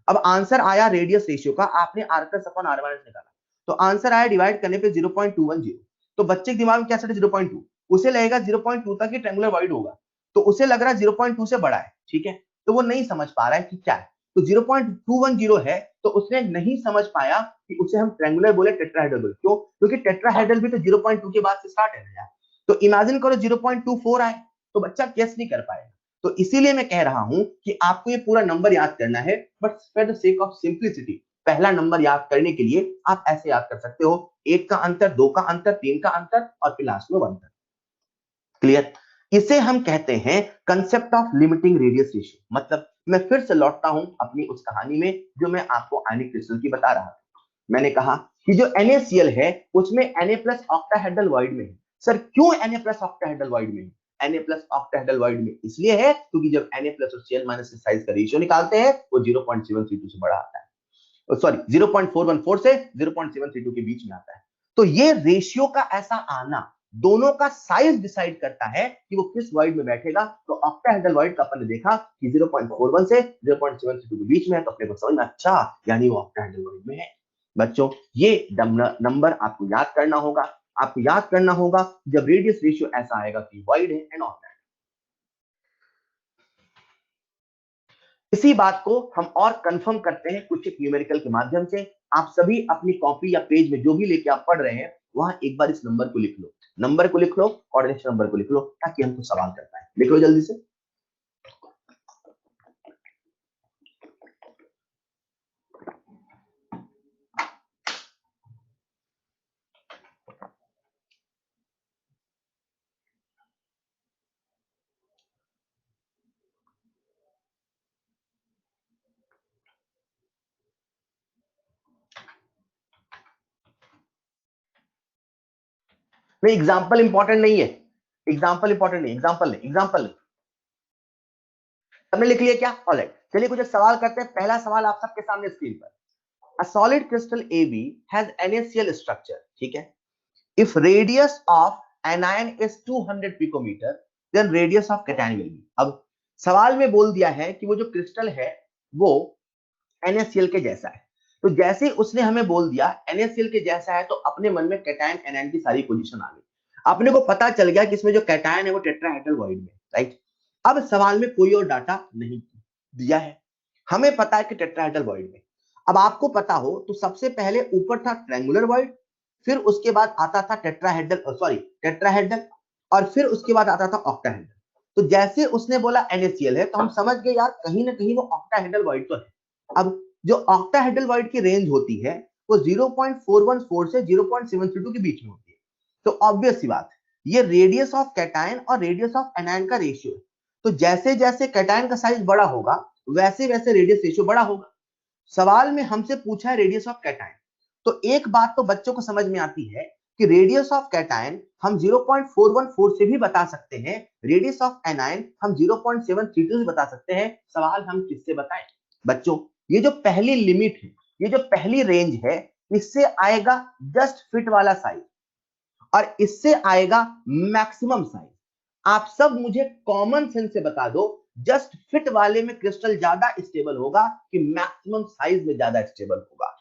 अब आंसर आया रेडियस रेशियो का, आपने R plus upon R minus निकाला, तो आंसर आया डिवाइड करने पे 0.210, तो बच्चे के दिमाग में क्या सेट है 0.2, उसे लगेगा 0.2 तक ही ट्रायंगुलर वाइड होगा, तो उसे लग रहा है 0.2 से बड़ा है, ठीक है, तो वो नहीं समझ पा रहा है कि क्या है, तो 0.210 है, तो उसने नहीं समझ पाया कि उसे हम ट्रायंगुलर बोले टेट्राहेड्रल बोले, क्यों, क्योंकि टेट्राहेड्रल भी तो 0.2 के बाद से स्टार्ट है यार, तो इमेजिन करो 0.24 आए तो बच्चा गेस नहीं कर पाएगा। तो इसीलिए मैं कह रहा हूं कि आपको ये पूरा नंबर याद करना है, but for the sake of simplicity पहला नंबर याद करने के लिए आप ऐसे याद कर सकते हो, 1 का अंतर, 2 का अंतर, 3 का अंतर और फिर लास्ट में 1 अंतर। क्लियर? इसे हम कहते हैं concept of limiting radius ratio. मतलब मैं फिर से लौटता हूं अपनी उस कहानी में जो मैं आपको आयनिक क्रिस्टल की बता रहा था। मैंने कहा कि जो NaCl है उसमें Na प्लस ऑक्टाहेड्रल वॉइड में है। सर क्यों Na प्लस ऑक्टाहेड्रल वॉइड में है? Na प्लस ऑक्टाहेड्रल वॉइड में इसलिए है क्योंकि जब Na प्लस और Cl माइनस के साइज का रेशियो निकालते हैं वो 0.732 से बड़ा आता है, सॉरी 0.414 से 0.732 के बीच में आता है। तो ये रेशियो का ऐसा आना दोनों का साइज डिसाइड करता है कि वो किस वॉइड में बैठेगा। तो ऑक्टाहेड्रल वॉइड का अपन ने देखा कि 0.41 से 0.732 के बीच में है, तो अपने को समझ में अच्छा यानी वो ऑक्टाहेड्रल वॉइड में है। बच्चों ये नंबर आपको याद करना होगा, आपको याद करना होगा जब रेडियस रेशियो ऐसा आएगा कि वाइड है एंड ऑल दैट। इसी बात को हम और कंफर्म करते हैं कुछ एक न्यूमेरिकल के माध्यम से। आप सभी अपनी कॉपी या पेज में जो भी लेके आप पढ़ रहे हैं वहां एक बार इस नंबर को लिख लो, नंबर को लिख लो और नेक्स्ट नंबर को लिख लो ताकि हम कुछ सवाल कर पाए। लिख लो जल्दी से। नहीं एग्जाम्पल इंपॉर्टेंट नहीं है, एग्जाम्पल इंपॉर्टेंट नहीं, एग्जाम्पल नहीं, एग्जाम्पल नहीं। हमने लिख लिया क्या? ऑलराइट, चलिए कुछ सवाल करते हैं। पहला सवाल आप सबके सामने स्क्रीन पर। A solid crystal AB has NaCl structure, ठीक है। If radius of anion is 200 picometer, then radius of cation will be। अब सवाल में बोल दिया है कि वो जो क्रिस्टल है वो NaCl के जैसा है, तो जैसे उसने हमें बोल दिया NaCl के जैसा है तो अपने मन में कैटायन एनायन की सारी पोजीशन आ गई। अपने को पता चल गया कि इसमें जो कैटायन है वो टेट्राहेड्रल वॉइड में, राइट। अब सवाल में कोई और डाटा नहीं दिया है, हमें पता है कि टेट्राहेड्रल वॉइड में। अब आपको पता हो तो सबसे पहले ऊपर था ट्रायंगुलर वॉइड, फिर उसके बाद आता था टेट्राहेड्रल, सॉरी टेट्राहेड्रल, और फिर उसके बाद आता था ऑक्टाहेड्रल। तो जैसे उसने बोला NaCl है तो हम समझ गए यार कहीं ना कहीं वो ऑक्टाहेड्रल वॉइड तो है। अब जो ऑक्टाहेड्रल वॉइड की रेंज होती है वो 0.414 से 0.732 के बीच में होती है। तो ऑब्वियस सी बात, ये रेडियस ऑफ कैटायन और रेडियस ऑफ एनायन का रेशियो है। तो जैसे जैसे कैटायन का साइज बड़ा होगा वैसे वैसे रेडियस रेशियो बड़ा होगा। सवाल में हमसे पूछा है रेडियस ऑफ कैटायन, तो एक बात तो बच्चों को समझ में आती है कि रेडियस ऑफ कैटायन हम 0.414 से भी बता सकते हैं, रेडियस ऑफ एनायन हम 0.732 से बता सकते हैं। सवाल हम किससे बताएं? बच्चों ये जो पहली लिमिट है, ये जो पहली रेंज है, इससे आएगा जस्ट फिट वाला साइज और इससे आएगा मैक्सिमम साइज। आप सब मुझे कॉमन सेंस से बता दो जस्ट फिट वाले में क्रिस्टल ज्यादा स्टेबल होगा कि मैक्सिमम साइज में ज्यादा स्टेबल होगा?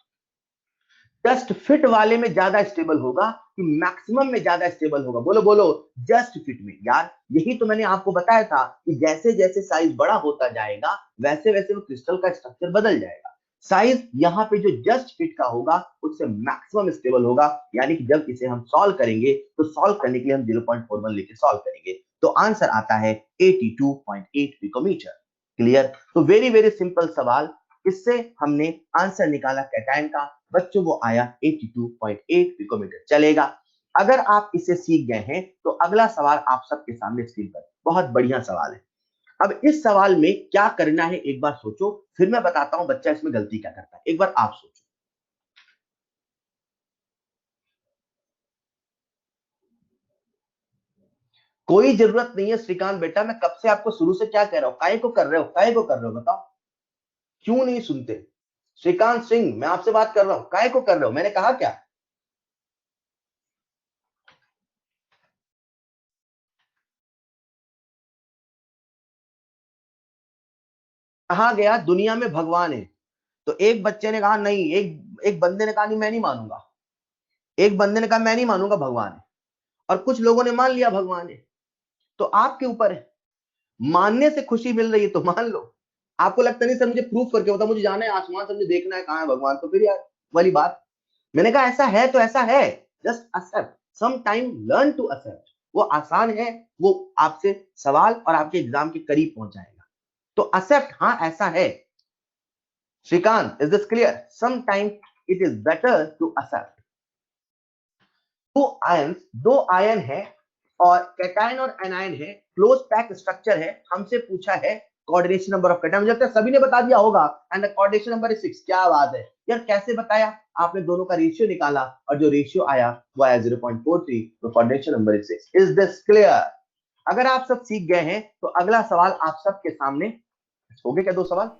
जस्ट फिट वाले में ज्यादा स्टेबल होगा कि मैक्सिमम में ज्यादा स्टेबल होगा? बोलो बोलो। जस्ट फिट में। यार यही तो मैंने आपको बताया था कि जैसे जैसे साइज बड़ा होता जाएगा वैसे वैसे वो क्रिस्टल का स्ट्रक्चर बदल जाएगा। साइज यहाँ पे जो जस्ट फिट का होगा उससे मैक्सिमम स्टेबल होगा, यानी कि जब इसे हम सॉल्व करेंगे तो सॉल्व करने के लिए हम 0.41 लेके सॉल्व करेंगे तो आंसर आता है 82.8 पिकोमीटर। क्लियर? तो वेरी वेरी सिंपल सवाल, इससे हमने आंसर निकाला कैटायन का। बच्चों वो आया 82.8 पिकोमीटर। चलेगा? अगर आप इसे सीख गए हैं तो अगला सवाल आप सबके सामने स्क्रीन पर, बहुत बढ़िया सवाल है। अब इस सवाल में क्या करना है एक बार सोचो, फिर मैं बताता हूं बच्चा इसमें गलती क्या करता है। एक बार आप सोचो। कोई जरूरत नहीं है श्रीकांत बेटा, मैं कब से आपको शुरू से क्या कह रहा हूं, काहे को कर रहे हो, काहे को कर रहे हो बताओ, क्यों नहीं सुनते? श्रीकांत सिंह मैं आपसे बात कर रहा हूं, काहे को कर रहे हो, मैंने कहा क्या? कहा गया दुनिया में भगवान है, तो एक बच्चे ने कहा नहीं, एक एक बंदे ने कहा नहीं मैं नहीं मानूंगा, एक बंदे ने कहा मैं नहीं मानूंगा भगवान है। और कुछ लोगों ने मान लिया भगवान है। तो आपके ऊपर है, मानने से खुशी मिल रही है तो मान लो। आपको लगता नहीं सर मुझे प्रूफ करके बता, मुझे जाना है आसमान से, मुझे देखना है कहां है भगवान, तो फिर यार वाली बात। मैंने कहा ऐसा है तो ऐसा है, just accept, some time learn to accept. वो आसान है, वो आपसे सवाल और आपके एग्जाम के करीब पहुंच जाएगा। तो एक्सेप्ट, हाँ ऐसा है। Shrikant, is this clear? Some time it is better to accept. दो आयन है और कैटायन और एनायन है, क्लोज पैक स्ट्रक्चर है। हमसे पूछा है कोऑर्डिनेशन नंबर ऑफ कैटायन, मुझे लगता है सभी ने बता दिया होगा, and the coordination number is 6। क्या बात है यार, कैसे बताया आपने? दोनों का रेशियो निकाला और जो रेशियो आया वो आया 0.43, तो coordination number is 6। Is this clear? अगर आप सब सीख गए हैं तो अगला सवाल आप सबके सामने हो गए क्या? 2 सवाल